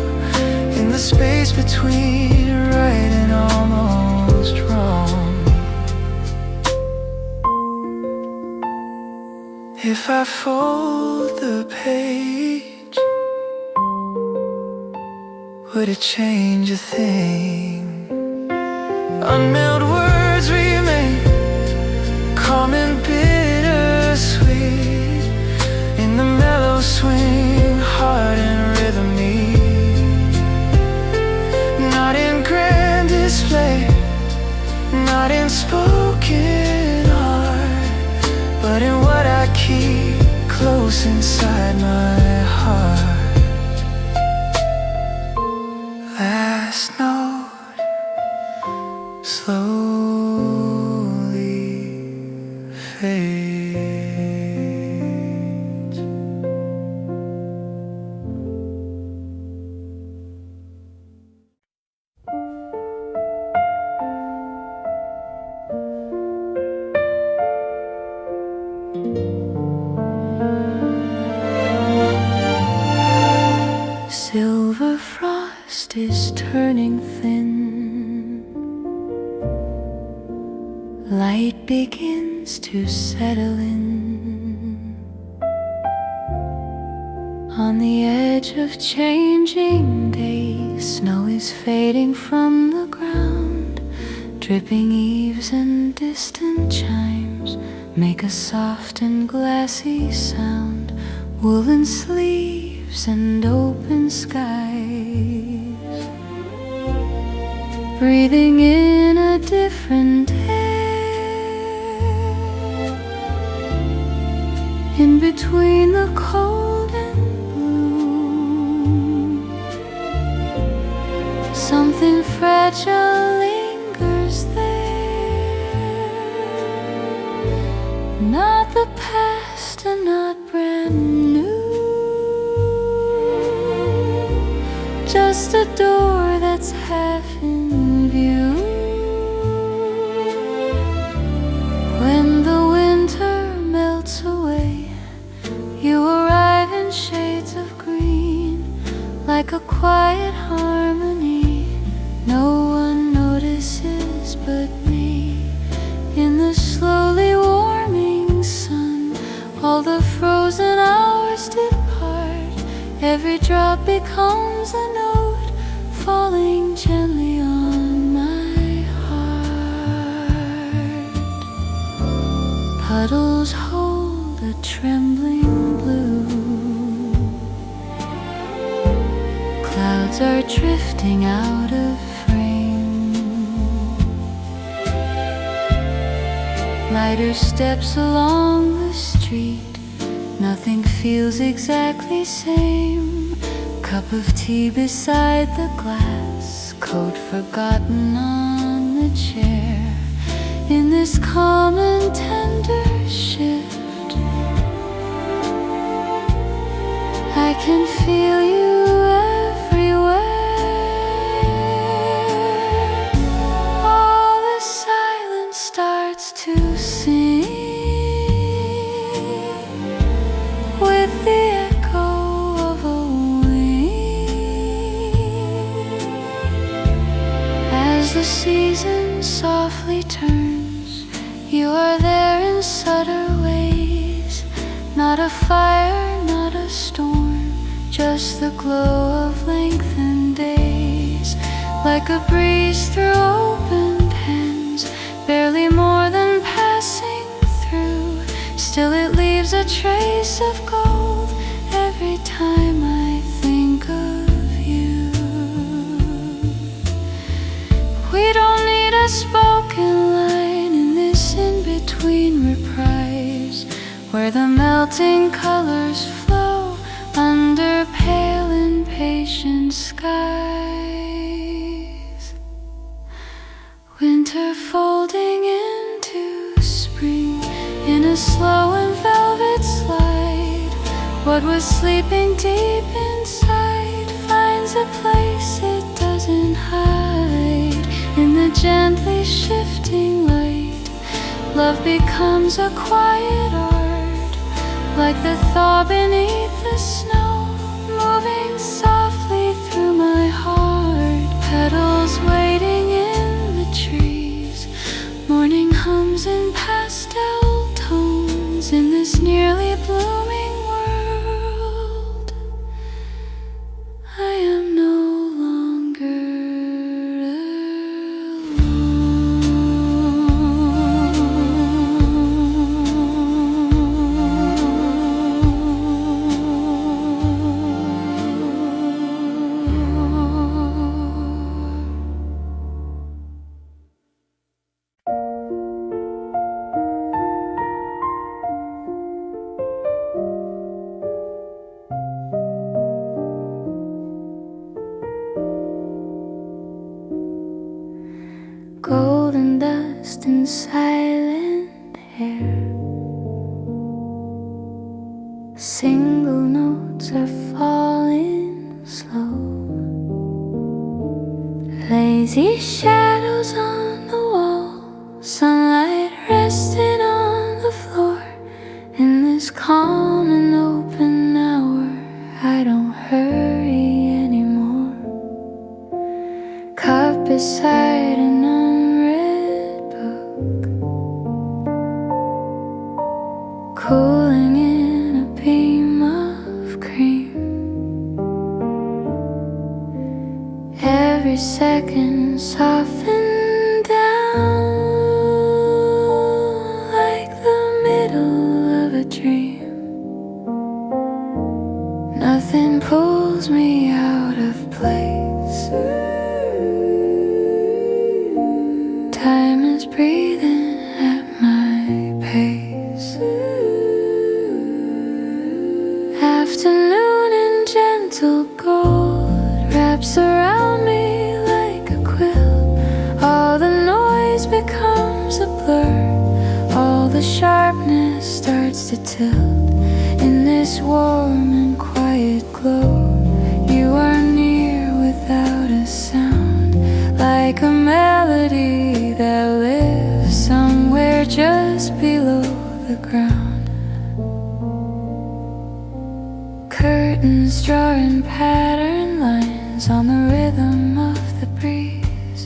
in the space between right and almost wrong. If I fold the page, would it change a thing? Unmailed words remain, calm and bittersweet, in the mellow swing, heart and rhythmy. Not in grand display, not in spoken art, but in what I keep close inside my heart. Last note slowly fades. Silver frost is turning thin. Light begins to settle in. On the edge of changing days, snow is fading from the ground. Dripping eaves and distant chimes make a soft and glassy sound. Woolen sleeves and open skies, breathing in a different air. In between the cold and blue, something fragile lingers there. Not the past and not brand new, just a door that's half in view. When the winter melts away, you arrive in shades of green, like a quiet harmony no one notices but me. In the slowly warming sun, all the frozen hours depart. Every drop becomes a note falling gently on my heart. Puddles hold a trembling blue. Clouds are drifting out of frame. Lighter steps along the street. Nothing feels exactly same. Cup of tea beside the glass, coat forgotten on the chair. In this calm and tender shift, I can feel you everywhere. All the silence starts to sing with the echo of a wing. As the season softly turns, you are there in subtle ways. Not a fire, not a storm, just the glow of lengthened days. Like a breeze through opened hands, barely more than passing through. Still it leaves a trace of gold every time I think of you. We don't need a spoken line in this in-between reprise, where the melting colors flow under pale impatient skies. Winter folding into spring in a slow and velvet slide. What was sleeping deep inside finds a place it doesn't hide. In the gently shifting light, love becomes a quiet art, like the thaw beneath the snow, moving softly through my heart. Petals waiting in the trees, morning hums in pastel tones. In this nearly blooming world, I am no longer alone. in silent air. Single notes are falling slow. Lazy shadows on the wall, sunlight resting on the floor. In this calm and open hour, I don't hurry anymore. Caught beside an unread book, cooling in a beam of cream. Every second softened down like the middle of a dream. Nothing pulls me out of place. Time is breathing at my pace. Afternoon in gentle gold wraps around me like a quilt. All the noise becomes a blur. All the sharpness starts to tilt. In this warm and quiet glow, you are near without a sound, like a melody that lives somewhere just below the ground. Curtains drawing pattern lines on the rhythm of the breeze.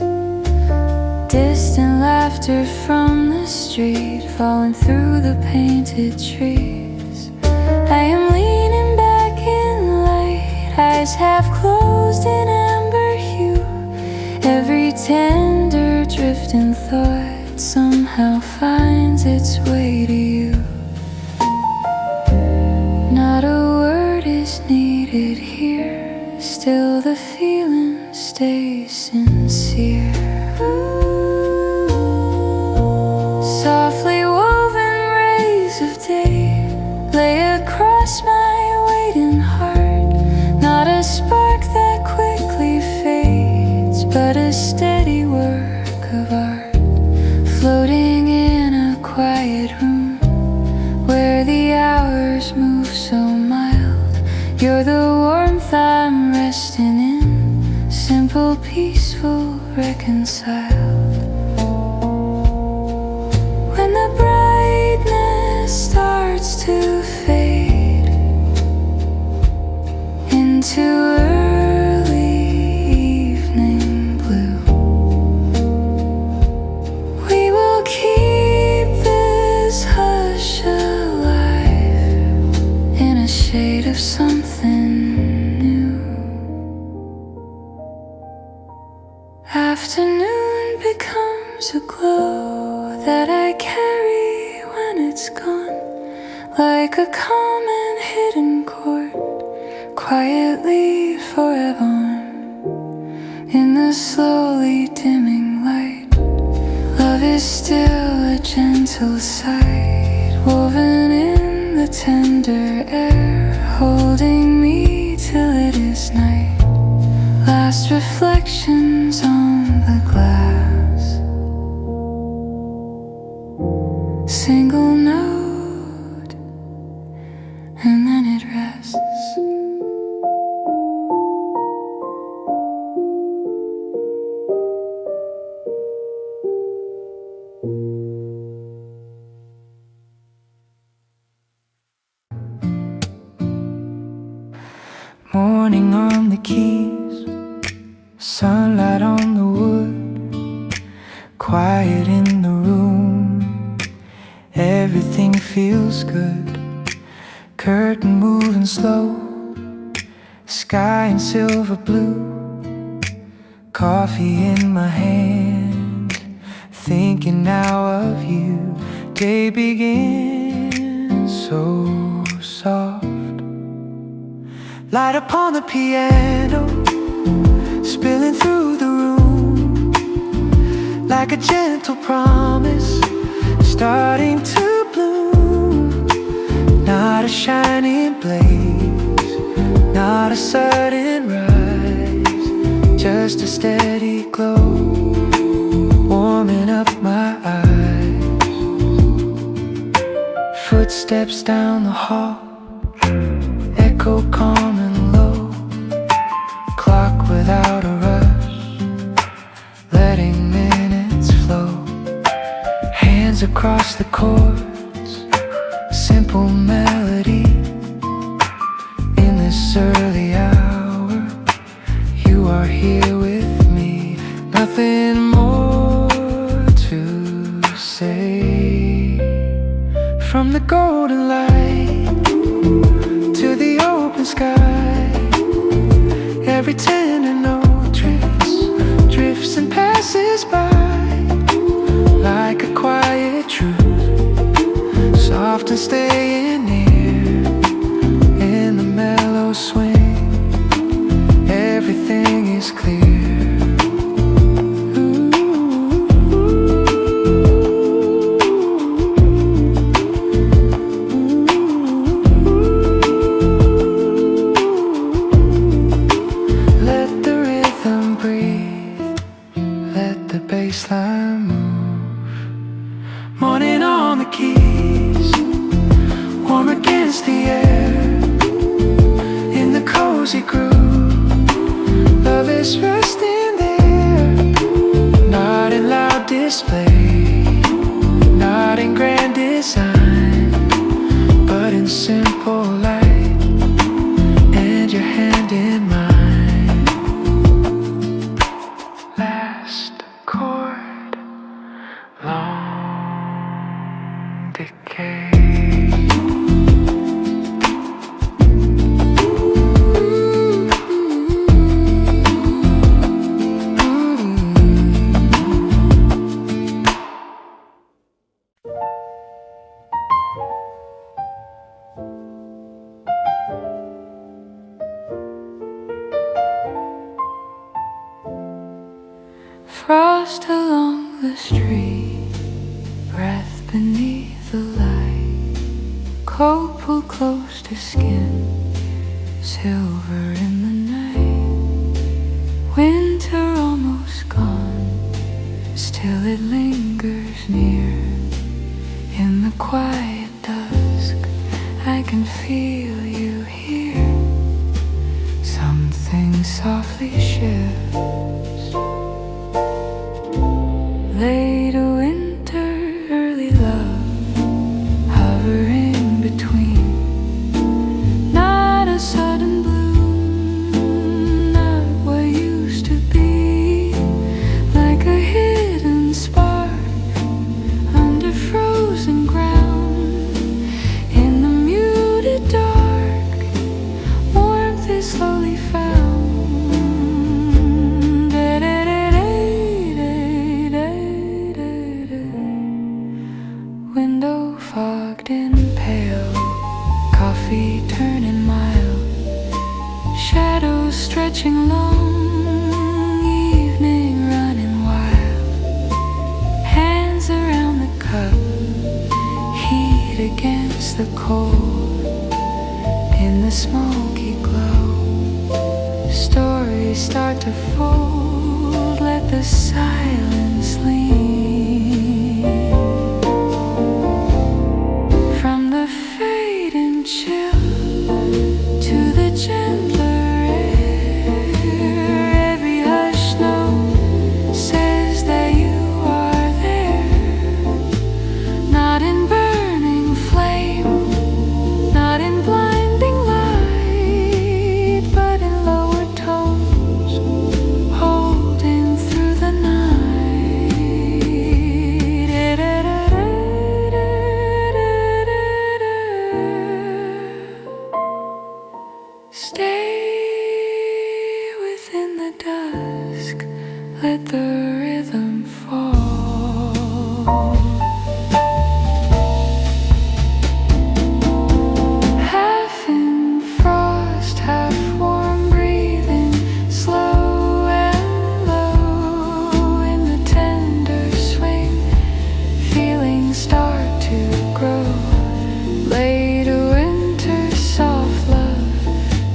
Distant laughter from the street falling through the painted trees. I am leaning back in light, eyes half closed in amber hue. Every tender drifting thought somehow finds its way to you. Not a word is needed here, still the feeling stays sincere. Softly woven rays of day lay across my waiting heart. Not a spark that quickly fades, but a steady work of art, floating in a quiet room where the hours move so mild. You're the warmth I'm resting in, simple, peaceful, reconciled. When the brightness starts to fade into early evening blue, we will keep this hush alive in a shade of something new. Afternoon becomes a glow that I carry when it's gone, like a calm and hidden chord, quietly forever on. In the slowly dimming light, love is still a gentle sight, woven in the tender air, holding me till it is night. Last reflections on the glass, single note, and then it rests. Morning on the keys, sunlight on the wood, quiet in the room, everything feels good. Curtain moving slow, sky in silver blue, coffee in my hand, thinking now of you. Day begins so soft, light upon the piano, spilling through the room, like a gentle promise, starting to bloom. Not a shining blaze, not a sudden rise, just a steady glow, warming up my eyes. Footsteps down the hall, echo calm and low. Clock without a rush, letting minutes flow. Hands across the chords, simple melody. In this early hour, you are here with me. Nothing more to say. From the golden light to the open sky, every tender note drifts and passes by, like a quiet truth, soft and staying near. In the mellow swing, everything is clear. Baseline move, morning on the keys, warm against the air. In the cozy groove, love is resting there. Not in loud display, not in grand design, but in simple light, and your hand in mine. Last chord, long decay. Frost along the street, breath beneath the light, coat pulled close to skin, silver in the night. Winter almost gone, still it lingers near. In the quiet dusk, I can feel you here. Something softly shifts. Late winter, early love, hovering between. Not a sudden bloom, not what used to be. Like a hidden spark under frozen ground. In the muted dark, warmth is slowly found. Window fogged and pale, coffee turning mild, shadows stretching long, evening running wild. Hands around the cup, heat against the cold. In the smoky glow, stories start to fold. Let the silence lean. Chill to the gentler air. Every hush note says that you are there. Not in burning flame, not in blinding light, but in lower tones, holding through the night. Stay within the dusk, let the rhythm fall. Half in frost, half warm breathing, slow and low. In the tender swing, feelings start to grow. Late winter, soft love,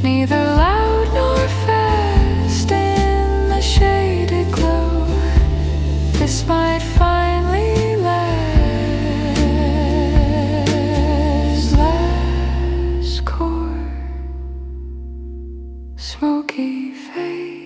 neither loud nor fast. In the shaded glow, this might finally last. smoky face.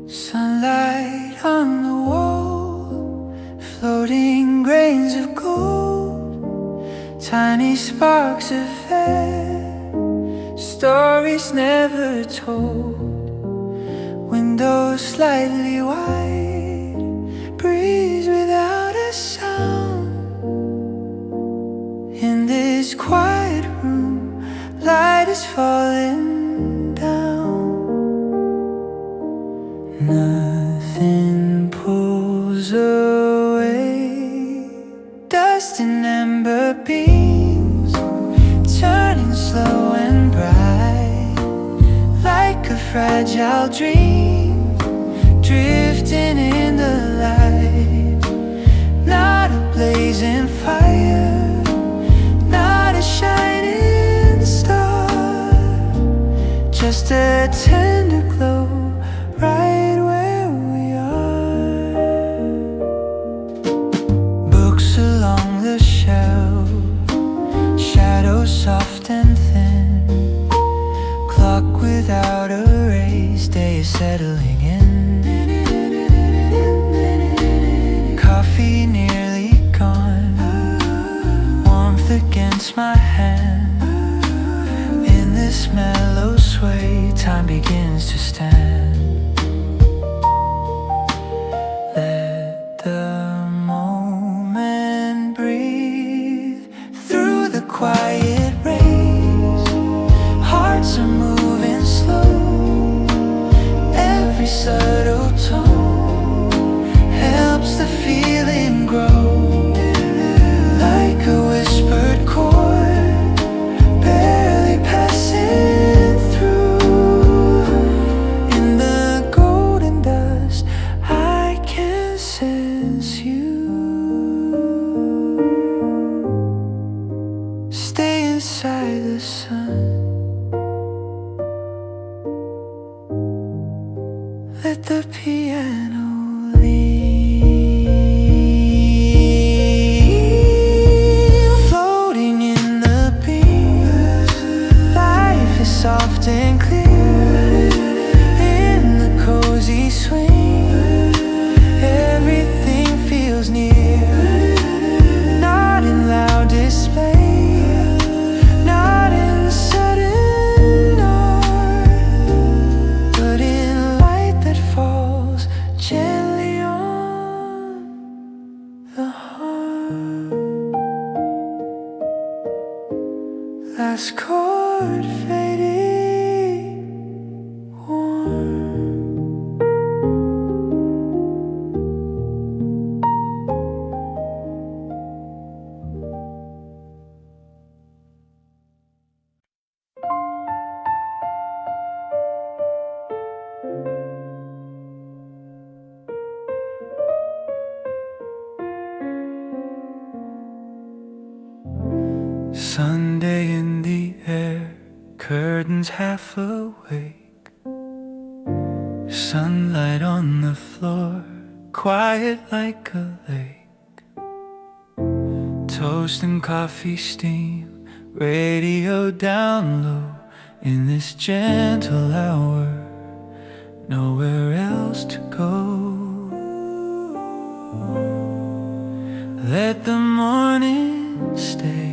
Sunlight on the wall, floating grains of gold, tiny sparks of air, stories never told. Windows slightly wide, breeze without a sound. In this quiet room, light is falling down. Nothing pulls away, dust and ember beams, turning slow and bright, like a fragile dream, drifting in the light. Not a blazing fire, not a shining star, just a tender glow right where we are. Books along the shelf, shadows soft and thin, clock without a race, day is settling in. Coffee nearly gone, warmth against my hand. In this mellow sway, time begins to stand. Let the moment breathe through the quiet rays. Hearts are moving slow, every subtle tone helps the feeling grow. Like a whispered chord, barely passing through. In the golden dust, I can sense you. Stay inside the sun, let the piano lead. Floating in the beams, life is soft and clear. In the cozy swing, everything feels near. Not in loud display, not in sudden art, but in light that falls gently on the heart. Last chord fading warm. Sunday in the air, curtains half awake, sunlight on the floor, quiet like a lake. Toast and coffee steam, radio down low. In this gentle hour, nowhere else to go. Let the morning stay.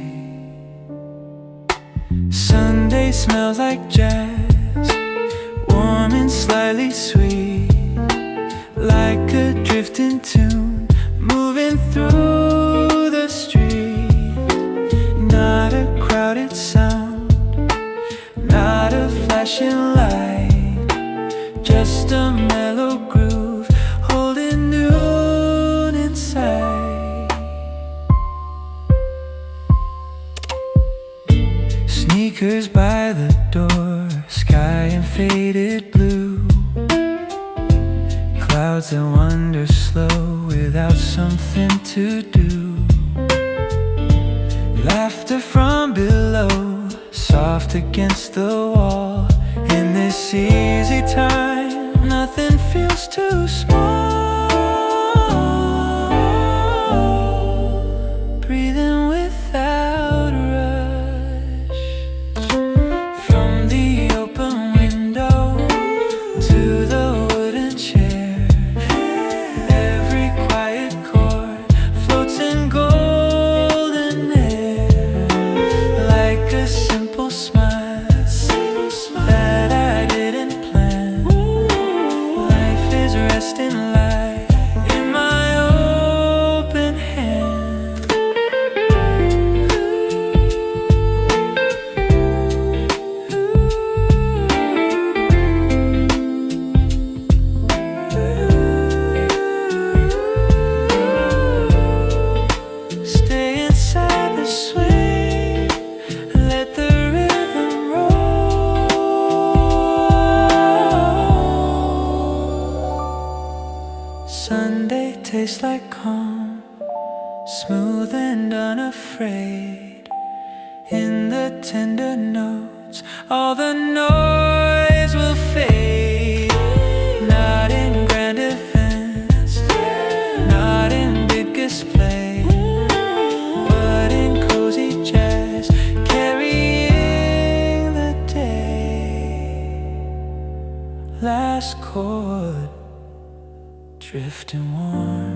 Sunday smells like jazz, warm and slightly sweet, like a drifting tune moving through the street. Not a crowded sound, not a flashing light, just a mellow groove holding noon inside. Sneakers by the door, sky in faded blue, clouds that one wander slow without something to do. Laughter from below, soft against the wall. In this easy time, nothing feels too small. Breathing without rush. From the open window to the wooden chair, every quiet chord floats in golden air. Like a simple smile that I didn't plan. Life is resting light in my open hand. Stay inside the swing, let the rhythm roll. Sunday tastes like calm, smooth and unafraid. In the tender notes, all the noise will fade. Not in grand events, not in big display, but in cozy jazz, carrying the day. Last chord, drifting warm.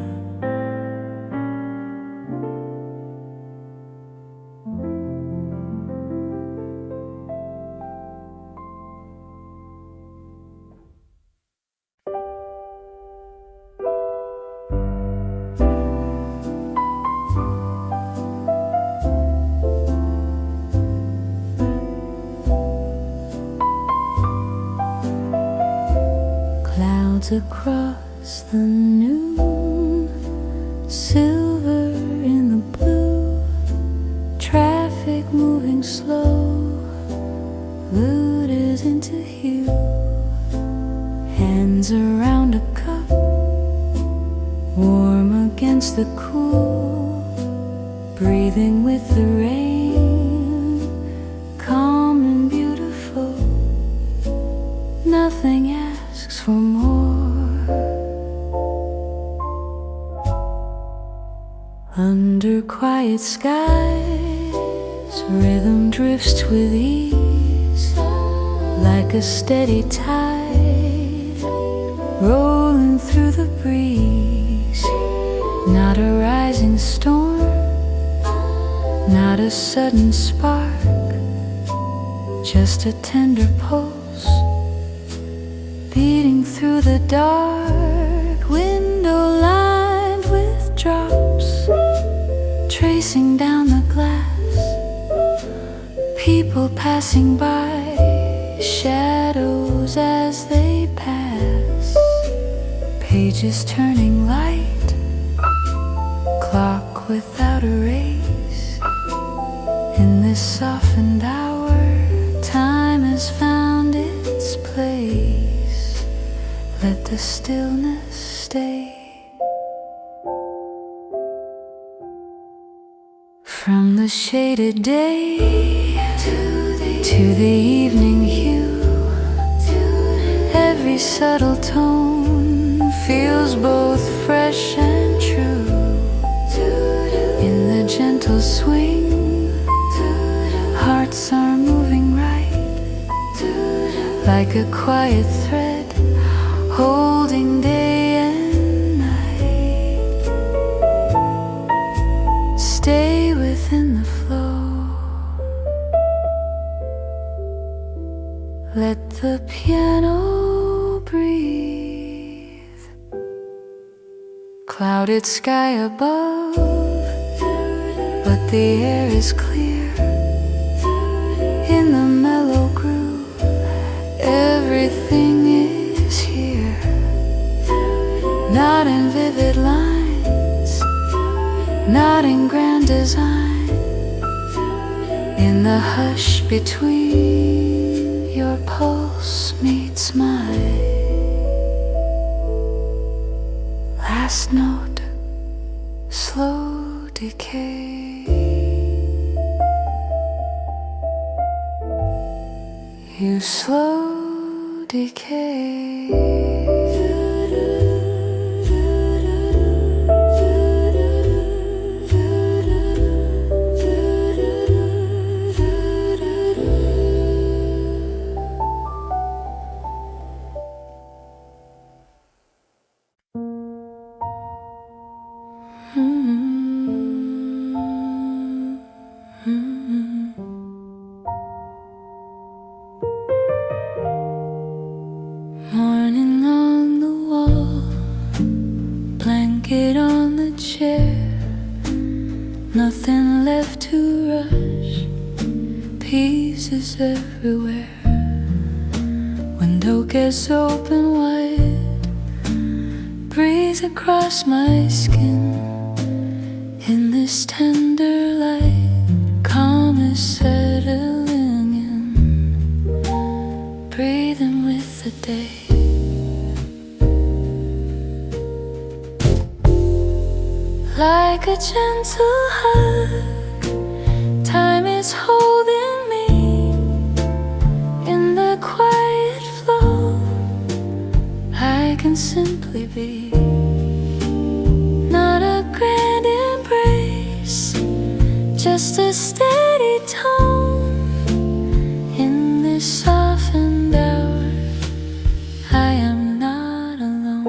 Clouds across the noon, silver in the blue, traffic moving slow, mood is into hue. Hands around a cup, warm against the cool, breathing with the rain, calm and beautiful. Nothing asks for more. Under quiet skies, rhythm drifts with ease, like a steady tide, rolling through the breeze. Not a rising storm, not a sudden spark, just a tender pulse, beating through the dark. Window lined with drops, tracing down the glass, people passing by, shadows as they pass, pages turning light, clock without a race. In this softened hour, time has found its place. Let the stillness stay. From the shaded day to the evening hue, every subtle tone feels both fresh and true. In the gentle swing, hearts are moving right, like a quiet thread holding day and night. Stay within the flow, let the piano breathe. Clouded sky above, but the air is clear. In the mellow groove, everything is here. Not in vivid lines, not in grand design. In the hush between, your pulse meets mine. Last note, slow decay. You slow decay. Morning on the wall, blanket on the chair, nothing left to rush, pieces everywhere. Window gets open wide, breeze across my skin. In this tender light, calm is settling in, breathing with the day. Like a gentle hug, time is holding me in the quiet flow. I can simply be, not a grand embrace, just a steady tone. In this softened hour, I am not alone.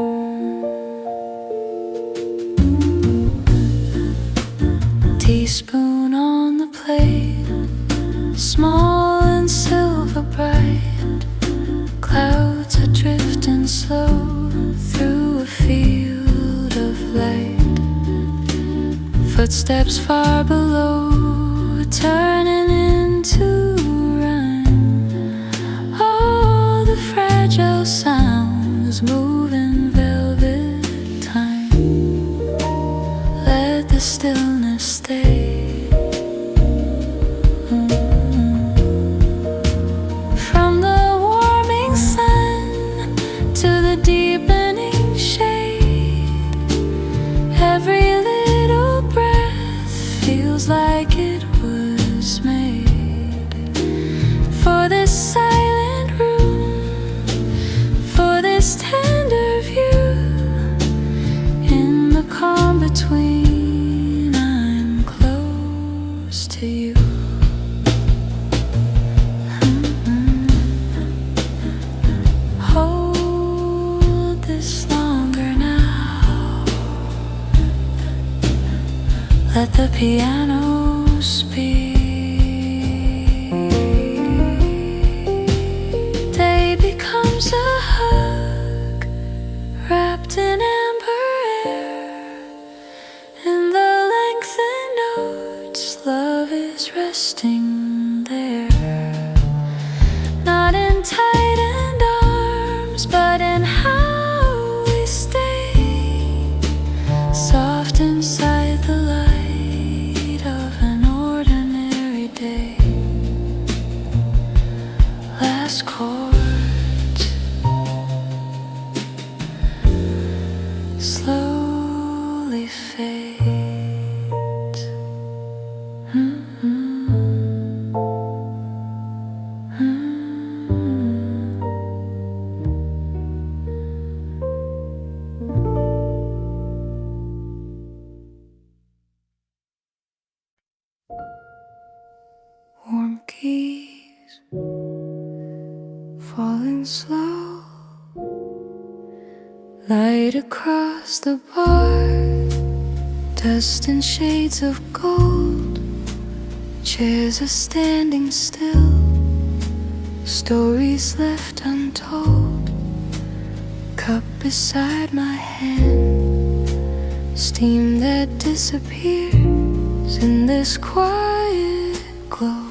Teaspoon on the plate, small and silver bright, clouds are drifting slow through a field of light. Footsteps far below, turning into rhyme. All the fragile sounds move in velvet time. Let the stillness stay. From the warming sun to the deepening shade, every little breath feels like it was made for this silent room, for this tender view. In the calm between, I'm close to you. Hold this longer now. Let the piano speak. Day becomes a hug, wrapped in amber air. In the lengthened notes, love is resting there. Not in tightened arms, but in how we stay, soft inside the light of an ordinary day. Last chords, slowly fade. Warm keys falling slow, light across the bar, dust and shades of gold. Chairs are standing still, stories left untold. Cup beside my hand, steam that disappears in this quiet glow.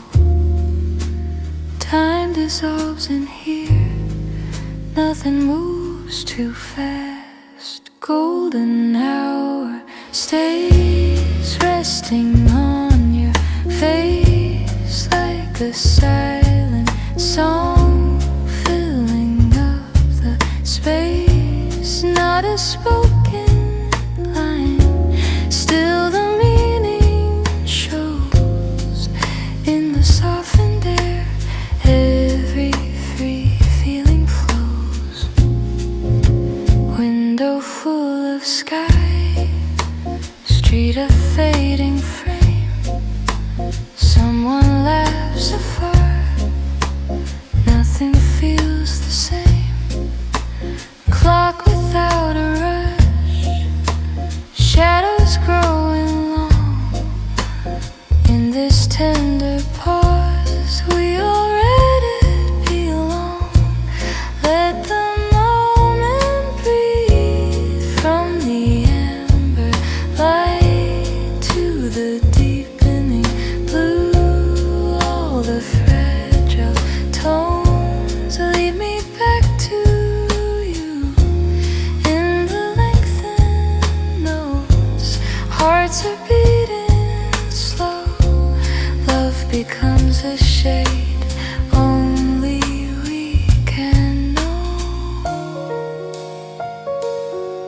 Time dissolves in here, nothing moves too fast. Golden hour stays resting on your face like a silent song filling up the space. Not a spoken street, a fading frame. Someone laughs afar. Nothing feels the same. Clock without a rush. Shadows growing long. In this tender pause, we already belong. Let the moment breathe from the amber light to the deepening blue. All the fragile tones lead me back to you. In the lengthened notes, hearts are beating slow. Love becomes a shade only we can know.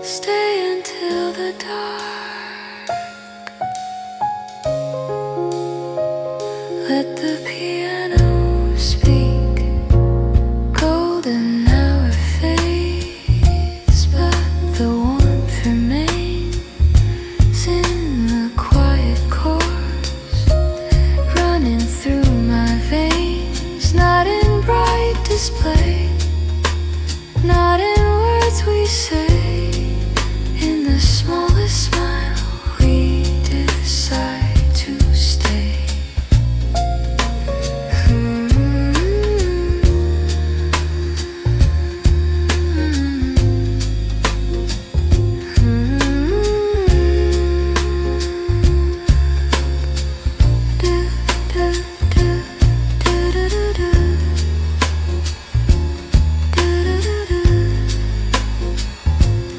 Stay until the dark. Let the piano speak. Golden hour fades, but the warmth remains in the quiet chords running through my veins. Not in bright display, not in words we say. In the smallest smile, we decide to stay.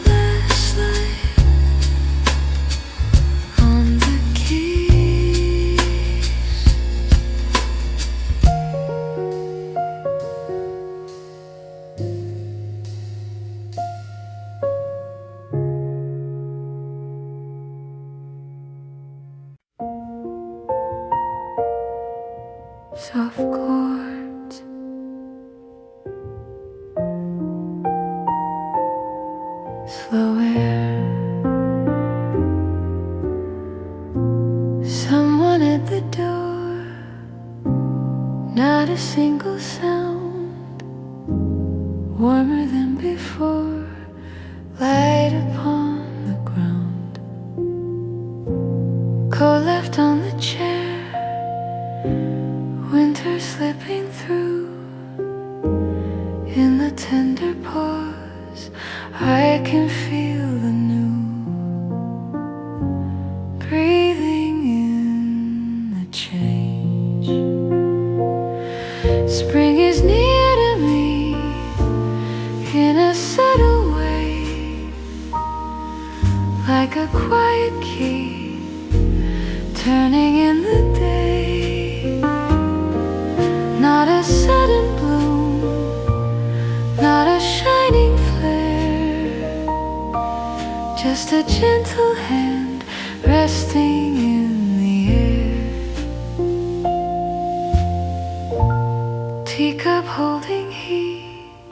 Last light on the keys. Soft chords, slow air. Someone at the door, not a single sound. Warmer than before, light upon the ground. Coat left on the chair, winter slipping through. In the tender pause, I can feel the new. Breathing in the change. Spring is near to me in a subtle way, like a quiet key turning in the day. Not a sudden bloom, not a shining flare, just a gentle hand resting in the air. Teacup holding heat,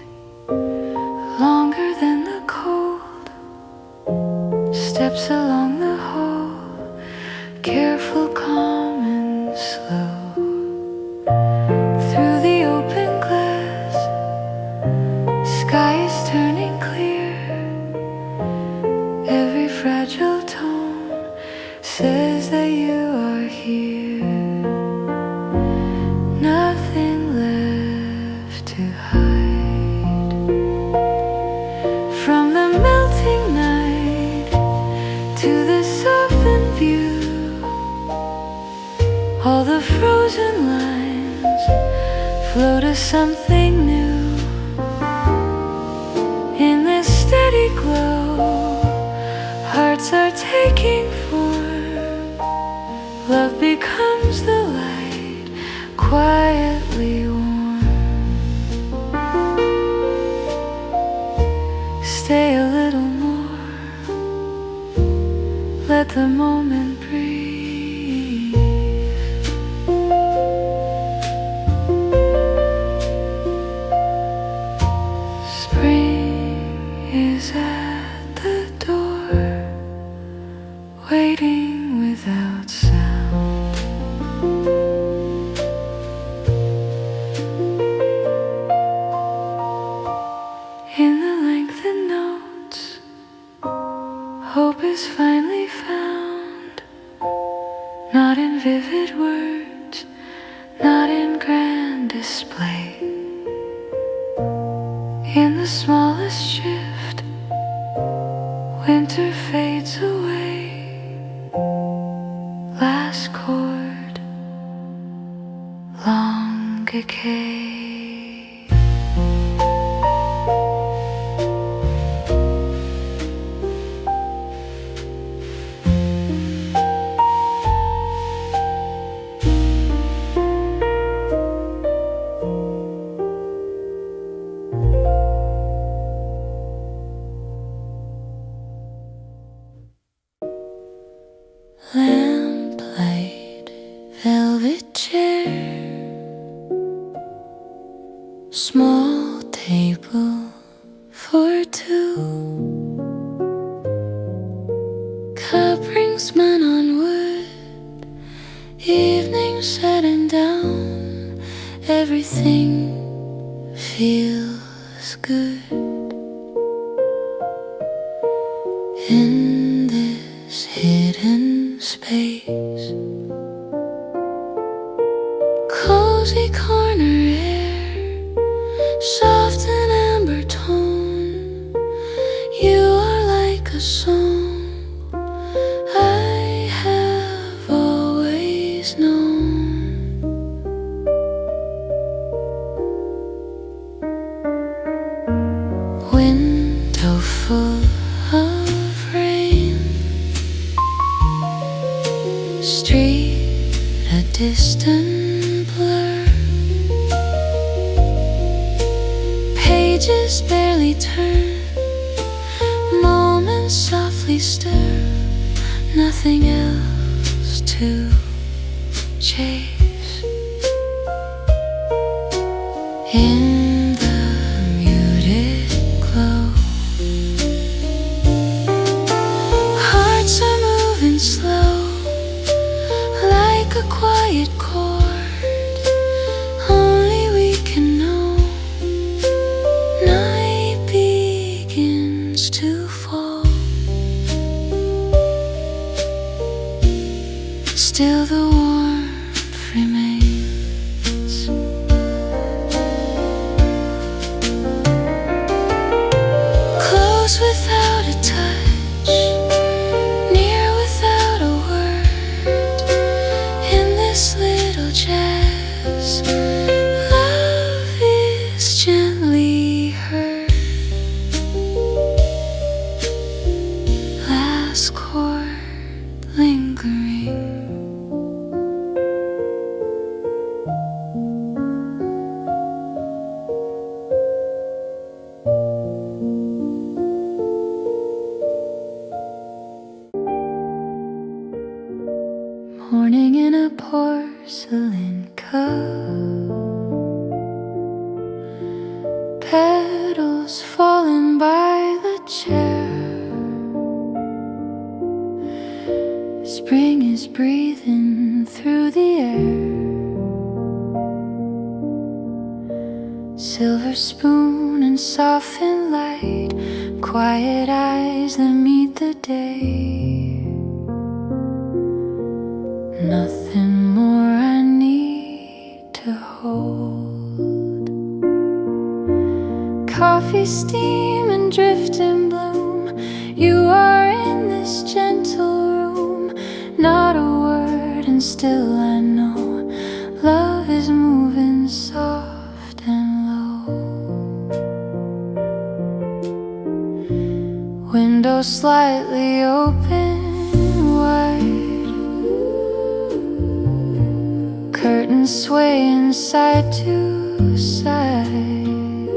longer than the cold. Steps along the hall, careful, calm and slow. Through the open glass, sky is turning clear. Every fragile tone says that you are here. Nothing left to hide. From the melting night to the softened view, all the frozen lines flow to something new. In this steady glow, hearts are taking form. Love becomes the light, quietly warm. Stay a little more, let the moment breathe. Spring is at the door, waiting. without sound. In the lengthened notes, hope is finally found, not in vivid words, not in grand display. In the smallest shift, winter fades away. Last chord, long decay. Lamplight, velvet chair, small table for two, cup rings men on wood, evening setting down, everything feels good. In this hidden space, cozy corner air, soft and amber tone, you are like a song I have always known. Window full of rain, street a distant blur, pages barely turn, moments softly stir, nothing else to chase. In the muted glow, hearts are moving slow, like a quiet chord only we can know. Night begins to fall, still the warmth remains. Close without a touch, near without a word. In this little jazz, love is gently heard. Last chord lingering. Morning in a porcelain cup, petals falling by the chair. Spring is breathing through the air. Silver spoon and softened light, quiet eyes that meet the day. Nothing more I need to hold. Coffee steam and drift in bloom, you are in this gentle room. Not a word and still I know love is moving soft and low. Window slightly open wide, curtains swaying side to side,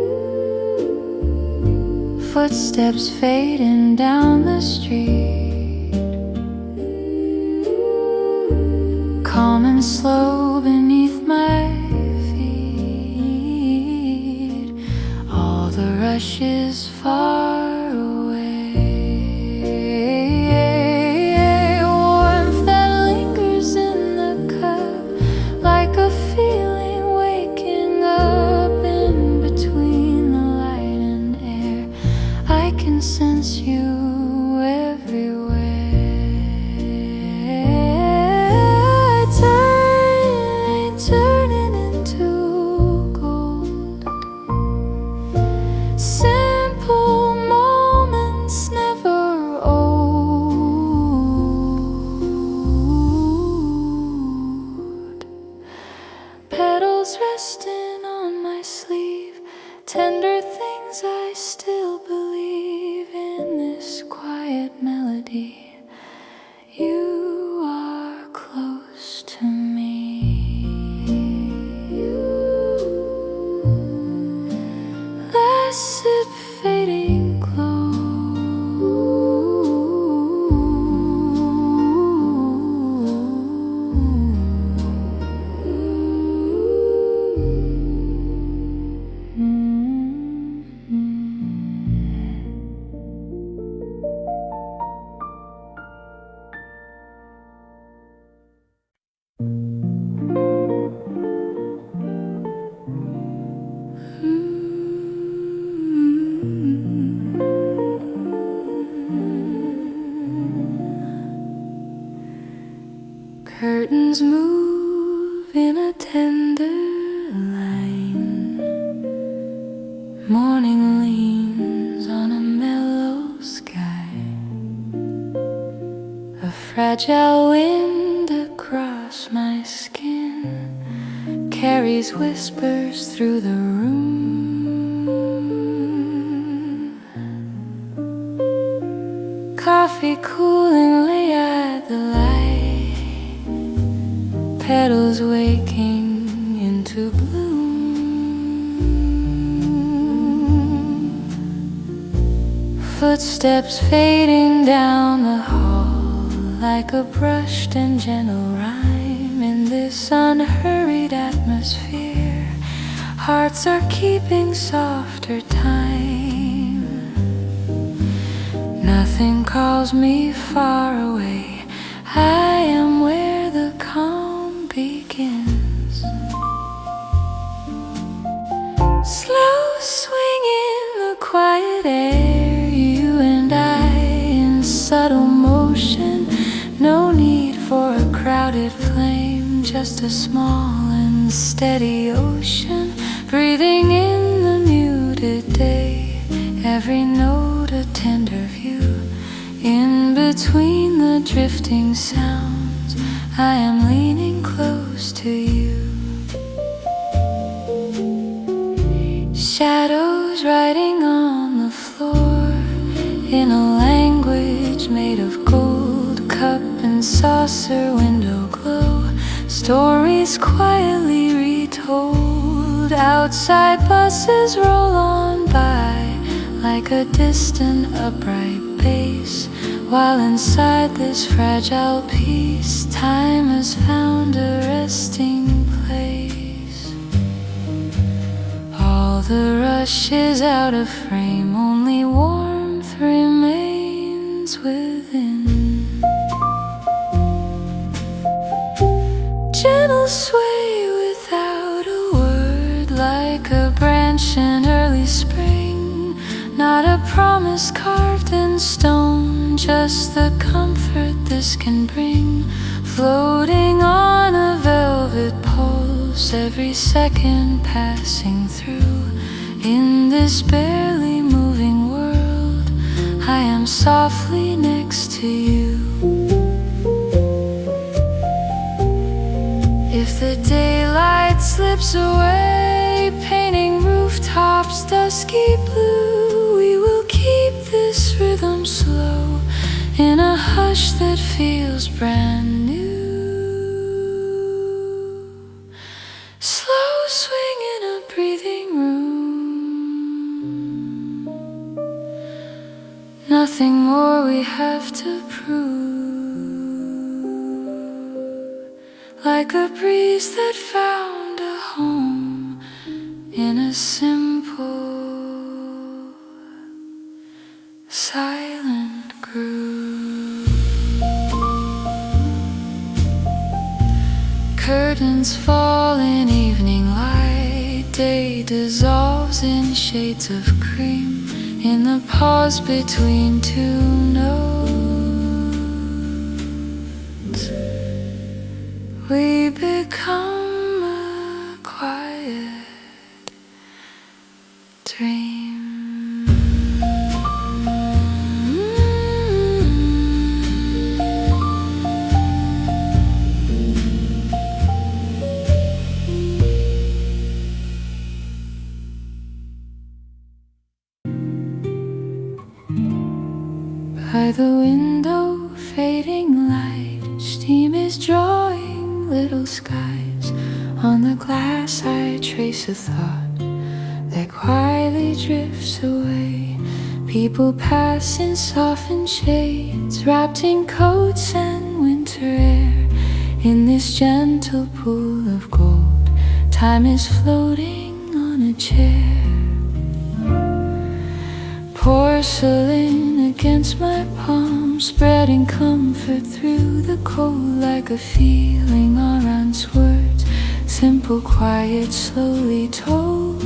footsteps fading down the street, calm and slow beneath my feet. All the rush is far away, warmth that Curtains move in a tender line. Morning leans on a mellow sky. A fragile wind across my skin carries whispers through the room. Coffee coolingly at the light, petals waking into bloom. Footsteps fading down the hall like a brushed and gentle rhyme. In this unhurried atmosphere, hearts are keeping softer time. Nothing calls me far away. I am where the calm begins. Slow swing in the quiet air, you and I in subtle motion. No need for a crowded flame, just a small and steady ocean. Breathing in the muted day, every note a tender view. In between the drifting sounds, I am leaning close to you. Shadows writing on the floor in a language made of gold. Cup and saucer, window glow, stories quietly retold. Outside buses roll on by like a distant upright bass, while inside this fragile piece, time has found a resting place. All the rush is out of frame, only warmth remains within. Gentle sway without a word, like a branch in early spring. Not a promise carved in stone, just the comfort this can bring. Floating on a velvet pulse, every second passing through. In this barely moving world, I am softly next to you. If the daylight slips away, painting rooftops dusky blue, we will keep this rhythm slow in a hush that feels brand new. Slow swing in a breathing room. Nothing more we have to prove. Like a breeze that found a home in a simple, silent groove. Curtains fall in evening light, day dissolves in shades of cream. In the pause between two notes, we become a quiet dream. By the window, fading light, steam is drawing little skies. On the glass I trace a thought that quietly drifts away. People pass in softened shades, wrapped in coats and winter air. In this gentle pool of gold, time is floating on a chair. Porcelain against my palm, spreading comfort through the cold. Like a feeling around words, simple, quiet, slowly told.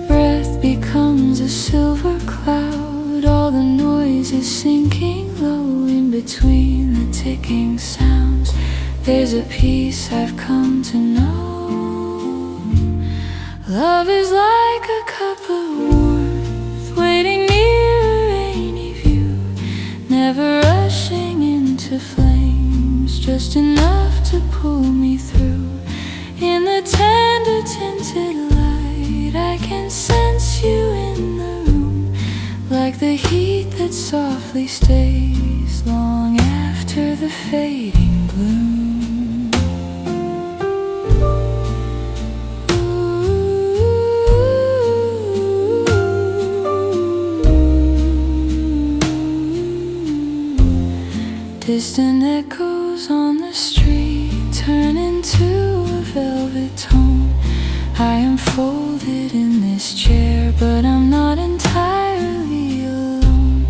Breath becomes a silver cloud, all the noise is sinking low. In between the ticking sounds, There's a peace I've come to know. Love is like a cup of warmth waiting near a rainy view, never rushing into flames, just enough to pull me through. In the tender tinted light, I can sense you in the room, like the heat that softly stays long after the fading bloom. Distant echoes on the street turn into a velvet tone. I am folded in this chair, but I'm not entirely alone.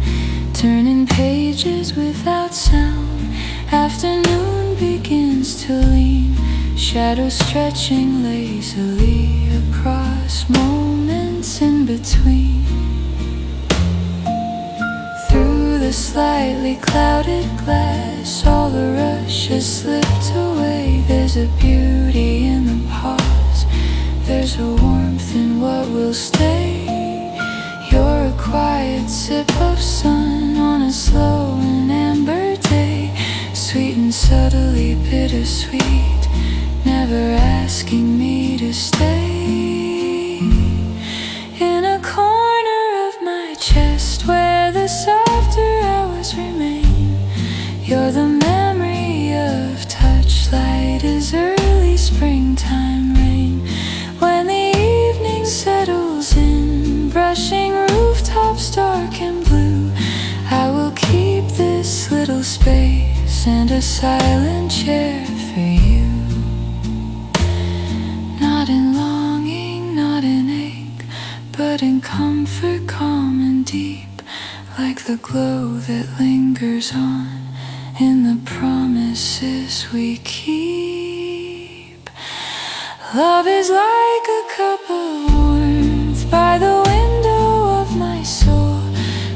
Turning pages without sound, afternoon begins to lean, shadows stretching lazily across moments in between. Through the slightly clouded glass, all the rush has slipped away. There's a beauty in the pause, there's a warmth in what will stay. You're a quiet sip of sun on a slow and amber day, sweet and subtly bittersweet, never asking me to stay. In a corner of my chest where the softer hours remain, you're the memory of touch, light as early springtime rain. When the evening settles in, brushing rooftops dark and blue, I will keep this little space and a silent chair for you. Not in longing, not in ache, but in comfort, calm and deep, like the glow that lingers on in the promises we keep. Love is like a cup of warmth by the window of my soul,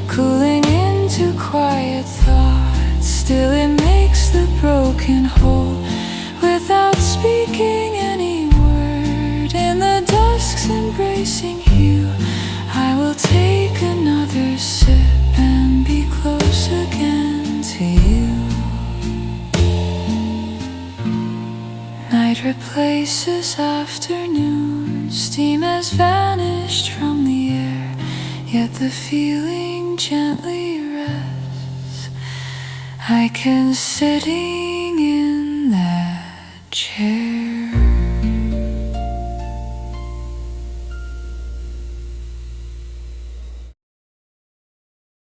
cooling into quiet thoughts. Still it makes the broken whole, without speaking any word. In the dusk's embracing hue, I will take another sip and be close again to you. Night replaces afternoon, steam has vanished from the air, yet the feeling gently rests. I can sitting in that chair.